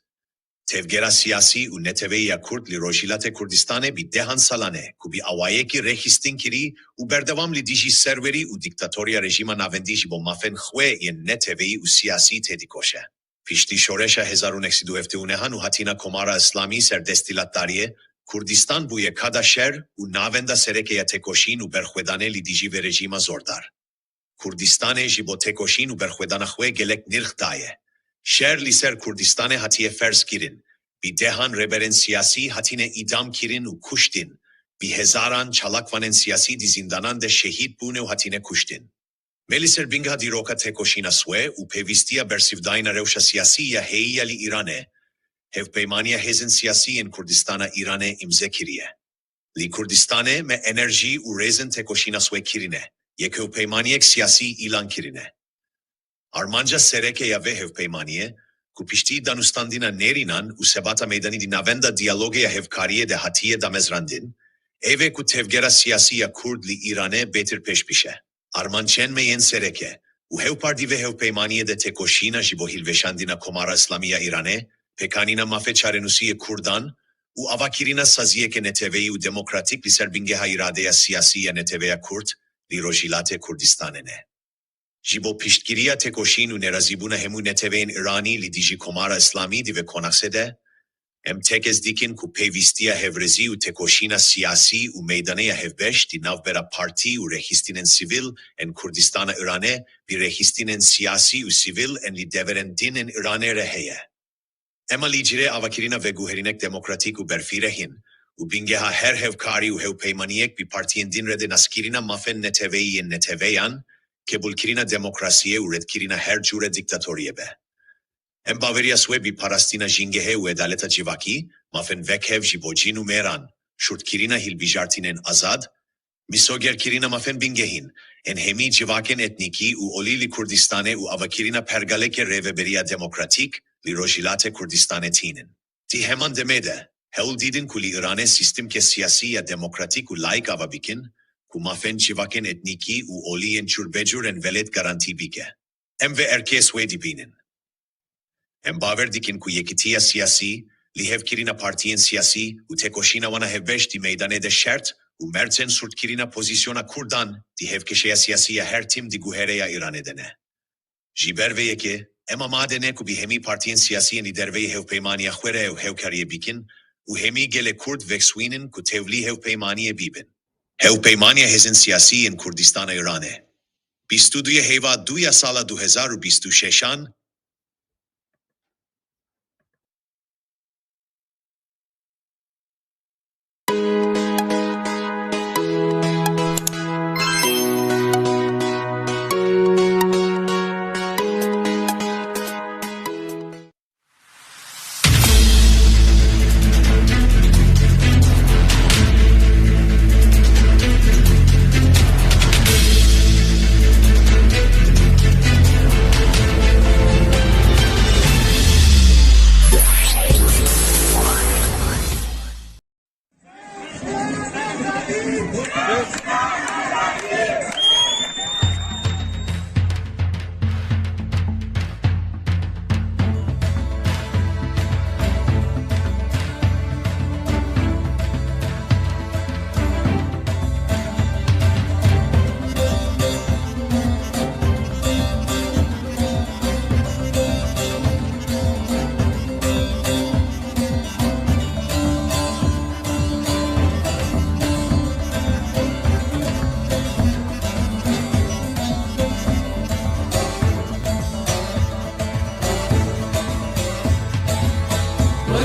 Tevgera siyasî û neteveya Kurd li Rojhilatê Kurdistanê bi dehan salanê ku bi awayekî rehîstin kirî û berdevam li dijî serwerî û diktatoriya rejîma navendî ji bo mafên xwe yên neteveyî û siyasî tê dikoşe. Piştî şoreşa 1971 û hatina Komara Îslamî ser destîlatdariyê, Kurdistan bûye kada şer û navenda serekeya tekoşîn û berxwedanê li dijî ve rejîma zordar. Kurdistanê ji bo tekoşîn û berxwedana xwe gelek nirx daye. Şer li ser Kurdistanê hatiye ferz kirin. Bi dehan reberên siyasî hatine idam kirin û kuştin. Bi hezaran çalakvanên siyasî di zindanan de şehîd bûne û hatine kuştin. Melî ser bingeha dîroka tekoşîna swê û pêvistiya bersivdayîna rewşa siyasî ya hêyiya li Îranê, hevpeymaniya hêzên siyasî yên Kurdistana Îranê imze kiriye. Li Kurdistanê me enerjî û rêzên tekoşîna swê kirine. Yek hevpeymaniyek siyasî îlan kirine. Armanca serekeya ve hevpeymaniye, ku piştî danustandina nêrînan û sebata meydanî di navenda diyalogeya hevkariyê de hatiye damezrandin, evê ku tevgera siyasî ya Kurd li Îranê bêtir pêş bişe. Armançenmeyên sereke û hevpardî ve hevpeymaniyê de tekoşîna ji bo hilveşandina Komara Îslamî ya Îranê, pekanîna mafê çarenûsiyê Kurdan û avakirîna saziyeke neteveyî û demokratîk li ser bingeha îradeya siyasî ya neteveya Kurd li Rojhilatê Kurdistanê ne. Ji bo piştgiriya tekoşîn û nerazîbûna hemû neteveyên Îranî li dijî Komara Îslamî di ve konaxê de, em tekez dikin ku pêvistiya hevrezî û tekoşîna siyasî û meydaneya hevbeş di navbera partî û rehîstinên sivîl en Kurdistana Îranê bi rehîstinên siyasî û sivîl en li deverên din en Îranê re heye. Ema li cirê avakirîna veguherinek demokratîk û berfîre hin û bingeha her hevkarî û hevpeymaniyek bi partiyên din re de naskirîna mafên neteveyî yên neteveyan, kebulkirîna demokrasiyê û redkirîna her cûre diktatoriyê be. Em baveriya swê bi parastina jingehê û edaleta civakî, mafên vekhev ji bo cîn û mêran, şurtkirîna hilbijartînên azad, misogerkirîna mafên bingehîn, en hemî civakên etnîkî û olî li Kurdistanê û avakirîna pergaleke rêveberiya demokratîk li Rojhilatê Kurdistanê tînin. Di heman demê de, hewl dîdin ku li Îranê sîstemke siyasî ya demokratîk û layık ava bikin, ku mafên civakên etnîkî û olî yên çûrbecûr en velet garantî bike. Em ve erkê swê dibînin. Em baver dikin ku yekîtiya siyasî, li hevkirîna partiyên siyasî û tekoşîna wana hevbeş di meydanê de şert û mertên surtkirîna pozisyona Kurdan di hevkeşeya siyasî ya her tim di guhereya Îranê de ne. Ji ber vê yekê, em amade ne ku bi hemî partiyên siyasî li derveyê hevpeymaniya xwe re û hevkariyê bikin û hemî gelê Kurd vekswînin ku tevlî hevpeymaniyê bîbin. Hevpeymaniya hêzên siyasî yên Kurdistana Îranê. 22 heyva 2 sala 2026 Hevpeymaniye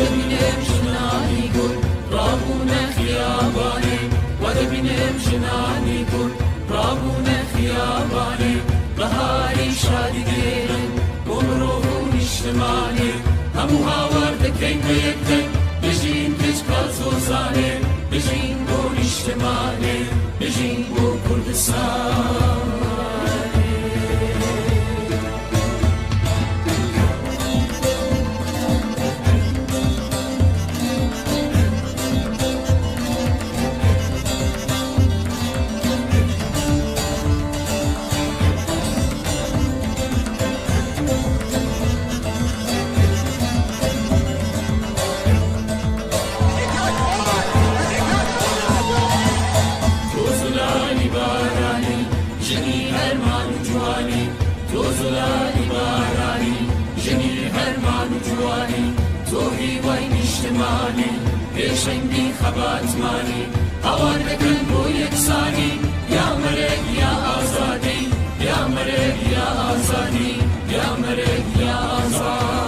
ببینم جنانی گل رابونه خیابانه و ببینم جنانی گل رابونه خیابانه بهاری شادی گیرن گمروهون اجتماعی همو هاورد کن به یکن بجین کچ کازوزانه بجین بون اجتماعی بجین بو کردستان پیشنگی خباتمانی آوار بکن بو یکسانی یا مرگ یا آزادی یا مرگ یا آزادی یا مرگ یا آزادی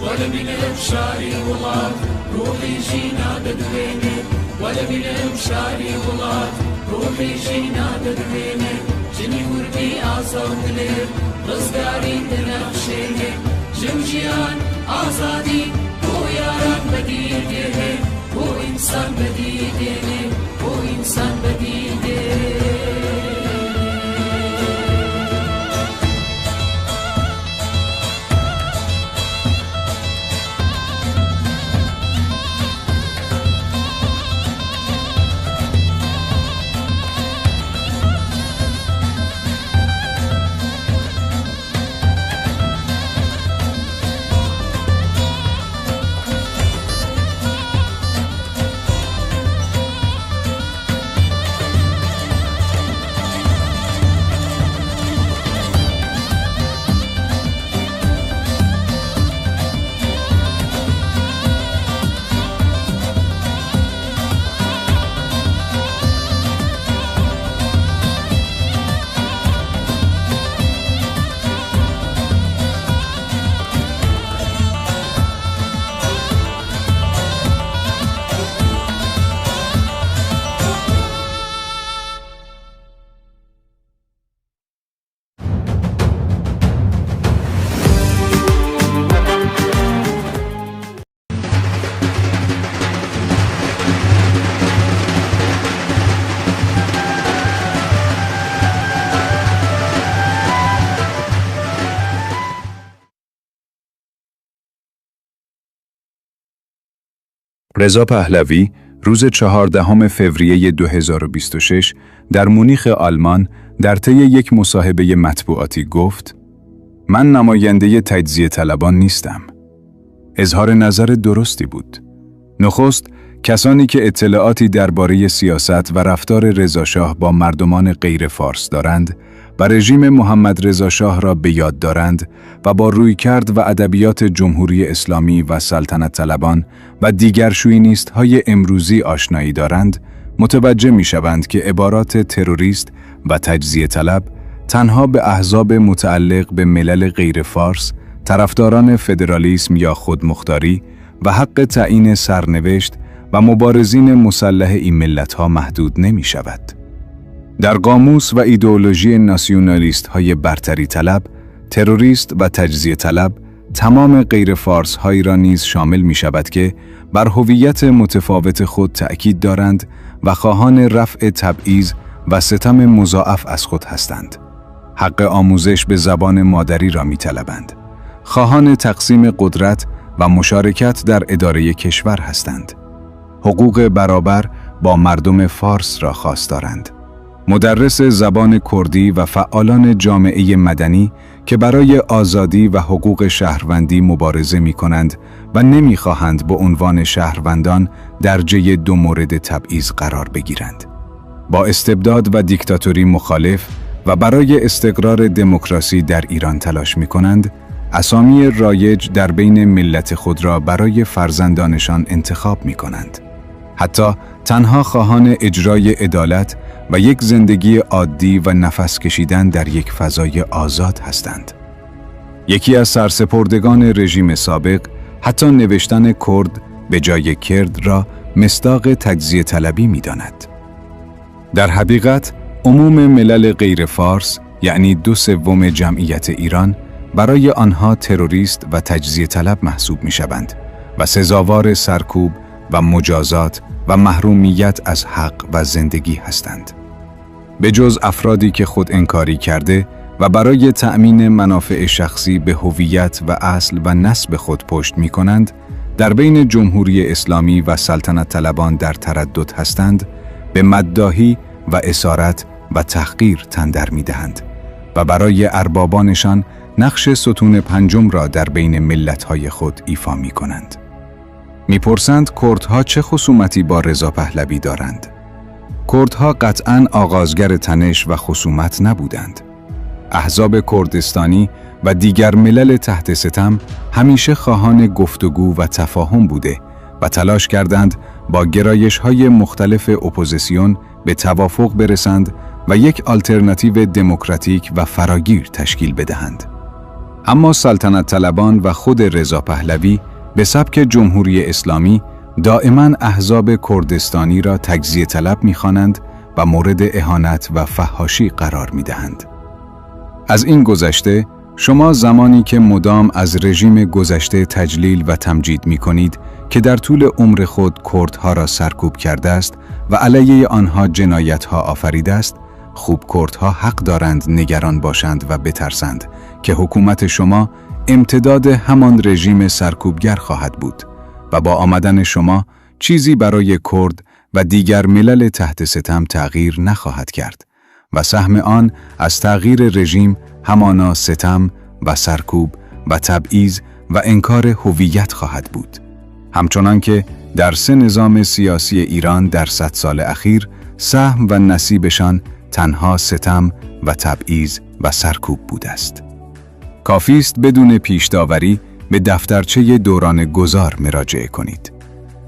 ولا بنم شاري ولاد روحي جينا ددويني ولا بنم شاري ولاد روحي جينا ددويني جني وردي آزاد دلير رزقاري دنخشيني جمجيان آزادي هو ياران بديديني هو إنسان بديديني هو إنسان بديديني رضا پهلوی روز 14 فوریه 2026 در مونیخ آلمان در طی یک مصاحبه مطبوعاتی گفت: من نماینده تجزیه طلبان نیستم. اظهار نظر درستی بود. نخست، کسانی که اطلاعاتی درباره سیاست و رفتار رضاشاه با مردمان غیر فارس دارند و رژیم محمد رضا شاه را به یاد دارند و با رویکرد و ادبیات جمهوری اسلامی و سلطنت طلبان و دیگر شوینیست‌های امروزی آشنایی دارند، متوجه می‌شوند که عبارات تروریست و تجزیه طلب تنها به احزاب متعلق به ملل غیر فارس، طرفداران فدرالیسم یا خودمختاری و حق تعیین سرنوشت و مبارزین مسلح این ملت‌ها محدود نمی‌شود. در قاموس و ایدئولوژی ناسیونالیست‌های برتری طلب، تروریست و تجزیه طلب تمام غیر فارس هایی را نیز شامل می شود که بر هویت متفاوت خود تأکید دارند و خواهان رفع تبعیض و ستم مضاعف از خود هستند. حق آموزش به زبان مادری را می طلبند. خواهان تقسیم قدرت و مشارکت در اداره کشور هستند. حقوق برابر با مردم فارس را خواستارند. مدرس زبان کردی و فعالان جامعه مدنی که برای آزادی و حقوق شهروندی مبارزه می کنند و نمی‌خواهند به عنوان شهروندان درجه 2 مورد تبعیض قرار بگیرند. با استبداد و دیکتاتوری مخالف و برای استقرار دموکراسی در ایران تلاش می‌کنند، اسامی رایج در بین ملت خود را برای فرزندانشان انتخاب می‌کنند. حتی تنها خواهان اجرای عدالت و یک زندگی عادی و نفس کشیدن در یک فضای آزاد هستند. یکی از سرسپردگان رژیم سابق حتی نوشتن کرد به جای کرد را مصداق تجزیه طلبی می‌داند. در حقیقت عموم ملل غیر فارس، یعنی 2/3 جمعیت ایران، برای آنها تروریست و تجزیه طلب محسوب می‌شوند و سزاوار سرکوب و مجازات و محرومیت از حق و زندگی هستند. به جز افرادی که خود انکاری کرده و برای تأمین منافع شخصی به هویت و اصل و نسب خود پشت می‌کنند، در بین جمهوری اسلامی و سلطنت طلبان در تردد هستند، به مداحی و اسارت و تحقیر تن در می‌دهند و برای اربابانشان نقش ستون پنجم را در بین ملت‌های خود ایفا می‌کنند. می‌پرسند کردها چه خصومتی با رضا پهلوی دارند؟ کردها قطعاً آغازگر تنش و خصومت نبودند. احزاب کردستانی و دیگر ملل تحت ستم همیشه خواهان گفتگو و تفاهم بوده و تلاش کردند با گرایش‌های مختلف اپوزیسیون به توافق برسند و یک آلترناتیو دموکراتیک و فراگیر تشکیل بدهند. اما سلطنت طلبان و خود رضا پهلوی به سبک جمهوری اسلامی دائما احزاب کردستانی را تجزیه طلب می‌خوانند و مورد اهانت و فحاشی قرار می‌دهند. از این گذشته، شما زمانی که مدام از رژیم گذشته تجلیل و تمجید می‌کنید که در طول عمر خود کردها را سرکوب کرده است و علیه آنها جنایت‌ها آفریده است، خوب کردها حق دارند نگران باشند و بترسند که حکومت شما امتداد همان رژیم سرکوبگر خواهد بود و با آمدن شما چیزی برای کرد و دیگر ملل تحت ستم تغییر نخواهد کرد و سهم آن از تغییر رژیم همانا ستم و سرکوب و تبعیض و انکار هویت خواهد بود. همچنان که در 3 نظام سیاسی ایران در 100 سال اخیر سهم و نصیبشان تنها ستم و تبعیض و سرکوب بوده است. کافی است بدون پیش‌داوری به دفترچه دوران گذار مراجعه کنید.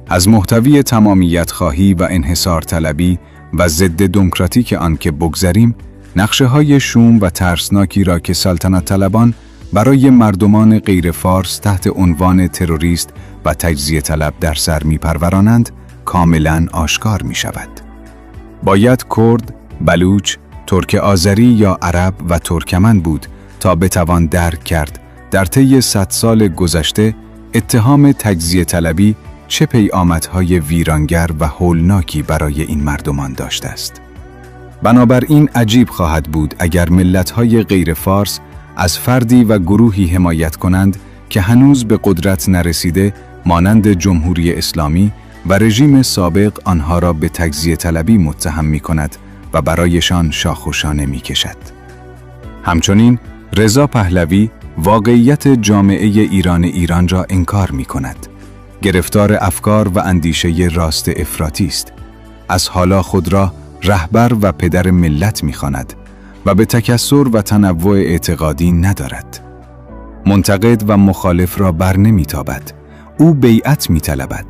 از محتوی تمامیت خواهی و انحصار طلبی و ضد دموکراتیک آن که بگذریم، نقشه‌های شوم و ترسناکی را که سلطنت طلبان برای مردمان غیر فارس تحت عنوان تروریست و تجزیه طلب در سر می‌پرورانند، کاملاً آشکار می‌شود. باید کرد، بلوچ، ترک آذری یا عرب و ترکمن بود تا بتوان درک کرد در طی 100 سال گذشته اتهام تجزیه طلبی چه پیامدهای ویرانگر و هولناکی برای این مردمان داشته است. بنابراین عجیب خواهد بود اگر ملت‌های غیر فارس از فردی و گروهی حمایت کنند که هنوز به قدرت نرسیده مانند جمهوری اسلامی و رژیم سابق آنها را به تجزیه طلبی متهم می‌کند و برایشان شاخ و شانه می‌کشد. همچنین رضا پهلوی واقعیت جامعه ایران را انکار می‌کند. گرفتار افکار و اندیشه راست افراطی است. از حالا خود را رهبر و پدر ملت می‌خواند و به تکثر و تنوع اعتقادی ندارد. منتقد و مخالف را بر نمی‌تابد. او بیعت می‌طلبد.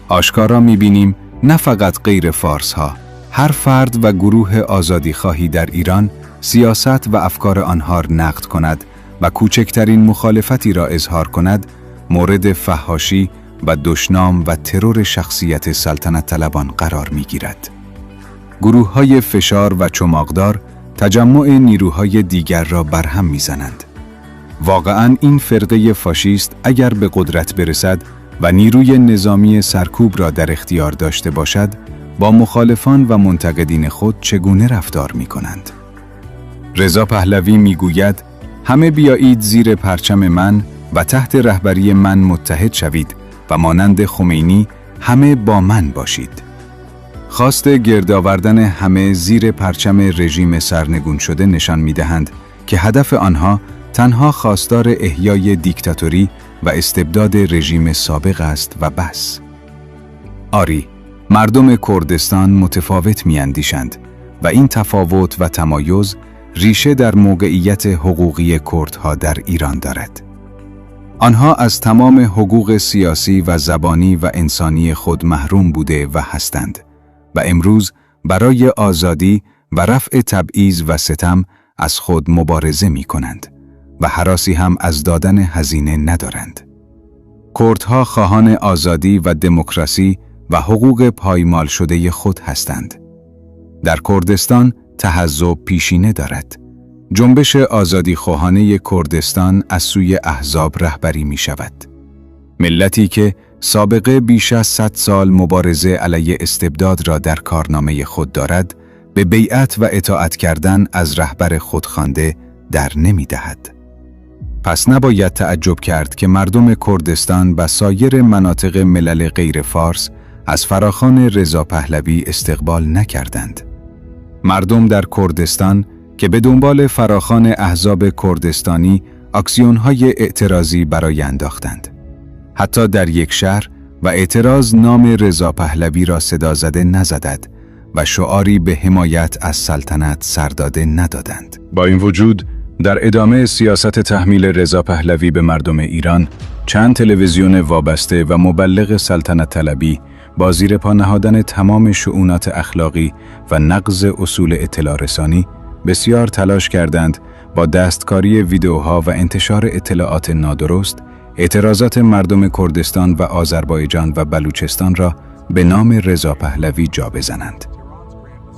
آشکارا می‌بینیم نه فقط غیر فارس‌ها، هر فرد و گروه آزادیخواهی در ایران سیاست و افکار آنها را نقد کند و کوچکترین مخالفتی را اظهار کند، مورد فحاشی و دشنام و ترور شخصیت سلطنت طلبان قرار می‌گیرد. گروه‌های فشار و چماقدار تجمع نیروهای دیگر را برهم می‌زنند. واقعاً این فرقه فاشیست اگر به قدرت برسد و نیروی نظامی سرکوب را در اختیار داشته باشد، با مخالفان و منتقدین خود چگونه رفتار می‌کنند؟ رضا پهلوی می‌گوید همه بیایید زیر پرچم من و تحت رهبری من متحد شوید و مانند خمینی همه با من باشید. خواست گرد آوردن همه زیر پرچم رژیم سرنگون شده نشان می‌دهند که هدف آنها تنها خواستار احیای دیکتاتوری و استبداد رژیم سابق است و بس. آری، مردم کردستان متفاوت می‌اندیشند و این تفاوت و تمایز ریشه در موقعیت حقوقی کردها در ایران دارد. آنها از تمام حقوق سیاسی و زبانی و انسانی خود محروم بوده و هستند و امروز برای آزادی و رفع تبعیض و ستم از خود مبارزه می کنند و هراسی هم از دادن هزینه ندارند. کردها خواهان آزادی و دموکراسی و حقوق پایمال شده خود هستند. در کردستان تحزب پیشینه دارد. جنبش آزادی خواهانه کردستان از سوی احزاب رهبری می شود. ملتی که سابقه بیش از 100 سال مبارزه علیه استبداد را در کارنامه خود دارد، به بیعت و اطاعت کردن از رهبر خودخوانده در نمی دهد. پس نباید تعجب کرد که مردم کردستان و سایر مناطق ملل غیر فارس از فراخوان رضا پهلوی استقبال نکردند. مردم در کردستان که به دنبال فراخوان احزاب کردستانی اکسیون‌های اعتراضی برای انداختند. حتی در یک شهر و اعتراض نام رضا پهلوی را صدا زده نزدند و شعاری به حمایت از سلطنت سرداده ندادند. با این وجود در ادامه سیاست تحمیل رضا پهلوی به مردم ایران، چند تلویزیون وابسته و مبلغ سلطنت طلبی با زیر پا نهادن تمام شؤونات اخلاقی و نقض اصول اطلاع رسانی بسیار تلاش کردند با دستکاری ویدئوها و انتشار اطلاعات نادرست اعتراضات مردم کردستان و آذربایجان و بلوچستان را به نام رضا پهلوی جا بزنند.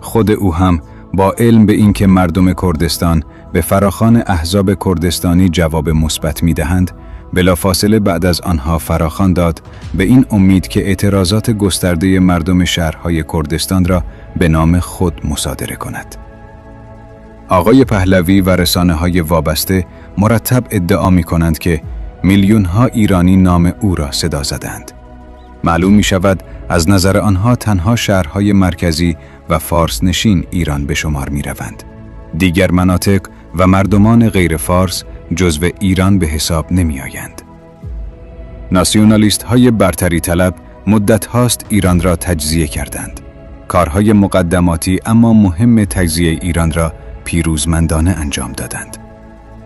خود او هم با علم به اینکه مردم کردستان به فراخوان احزاب کردستانی جواب مثبت می‌دهند، بلافاصله بعد از آنها فراخوان داد به این امید که اعتراضات گسترده مردم شهرهای کردستان را به نام خود مصادره کند. آقای پهلوی و رسانه‌های وابسته مرتب ادعا می‌کنند که میلیون‌ها ایرانی نام او را صدا زدند. معلوم می‌شود از نظر آنها تنها شهرهای مرکزی و فارس نشین ایران به شمار می‌روند. دیگر مناطق و مردمان غیر فارس جزو ایران به حساب نمی‌آیند. ناسیونالیست‌های برتری طلب مدت هاست ایران را تجزیه کردند. کارهای مقدماتی اما مهم تجزیه ایران را پیروزمندانه انجام دادند.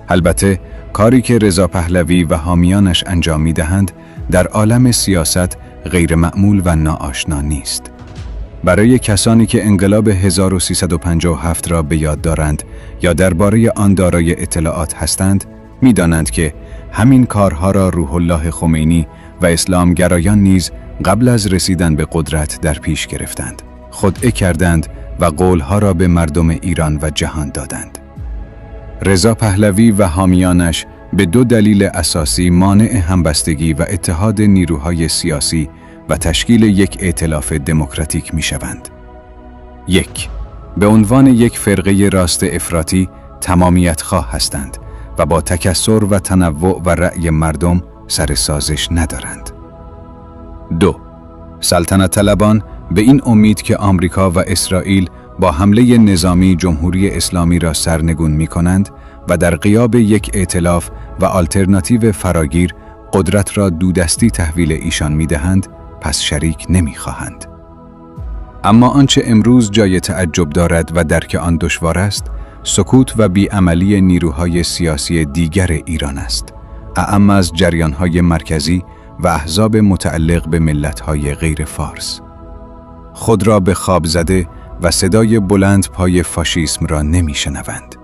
البته کاری که رضا پهلوی و حامیانش انجام می‌دهند در عالم سیاست غیر معمول و ناآشنا نیست. برای کسانی که انقلاب 1357 را به یاد دارند یا درباره آن دارای اطلاعات هستند، می‌دانند که همین کارها را روح الله خمینی و اسلامگرایان نیز قبل از رسیدن به قدرت در پیش گرفتند. خدعه کردند و قولها را به مردم ایران و جهان دادند. رضا پهلوی و حامیانش به دو دلیل اساسی مانع همبستگی و اتحاد نیروهای سیاسی و تشکیل یک ائتلاف دموکراتیک می‌شوند. 1. به عنوان یک فرقه راست افراطی تمامیت خواه هستند و با تکثر و تنوع و رأی مردم سر سازش ندارند. 2. سلطنت طلبان به این امید که آمریکا و اسرائیل با حمله نظامی جمهوری اسلامی را سرنگون می‌کنند و در غیاب یک ائتلاف و آلترناتیو فراگیر قدرت را دودستی تحویل ایشان می‌دهند، پس شریک نمی‌خواهند. اما آنچه امروز جای تعجب دارد و درک آن دشوار است، سکوت و بیعملی نیروهای سیاسی دیگر ایران است، اعم از جریان‌های مرکزی و احزاب متعلق به ملت‌های غیر فارس. خود را به خواب زده و صدای بلند پای فاشیسم را نمی‌شنوند.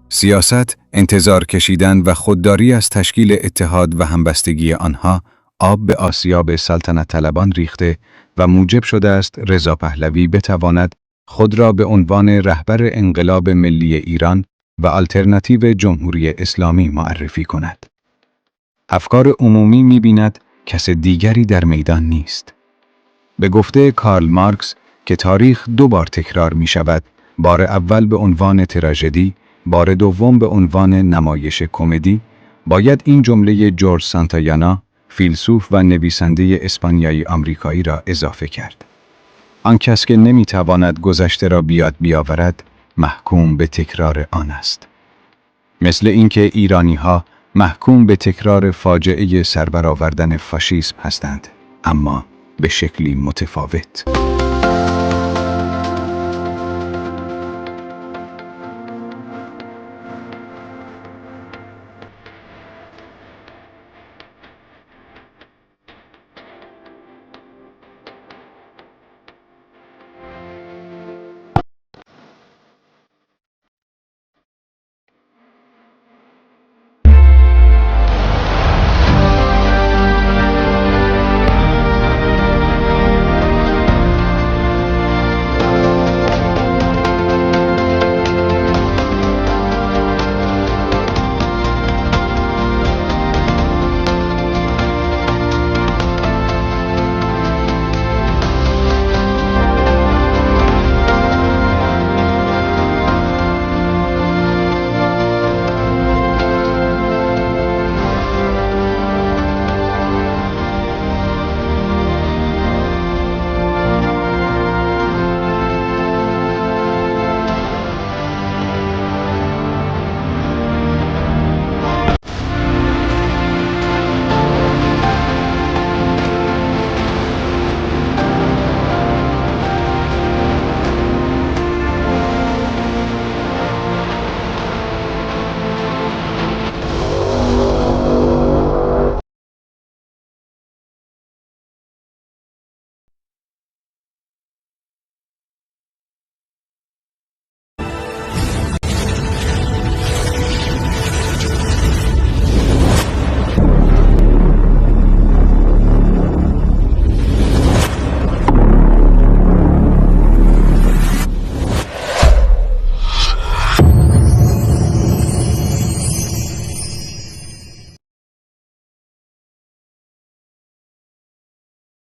سیاست، انتظار کشیدن و خودداری از تشکیل اتحاد و همبستگی آنها آب به آسیاب سلطنت طلبان ریخته و موجب شده است رضا پهلوی بتواند خود را به عنوان رهبر انقلاب ملی ایران و آلترناتیو جمهوری اسلامی معرفی کند. افکار عمومی می‌بیند کس دیگری در میدان نیست. به گفته کارل مارکس که تاریخ 2 بار تکرار می‌شود، بار اول به عنوان تراژدی، بار دوم به عنوان نمایش کمدی، باید این جمله جورج سانتایانا، فیلسوف و نویسنده اسپانیایی آمریکایی را اضافه کرد. آن کس که نمی‌تواند گذشته را بیاد بیاورد، محکوم به تکرار آن است. مثل اینکه ایرانی‌ها محکوم به تکرار فاجعه سربرآوردن فاشیسم هستند، اما به شکلی متفاوت.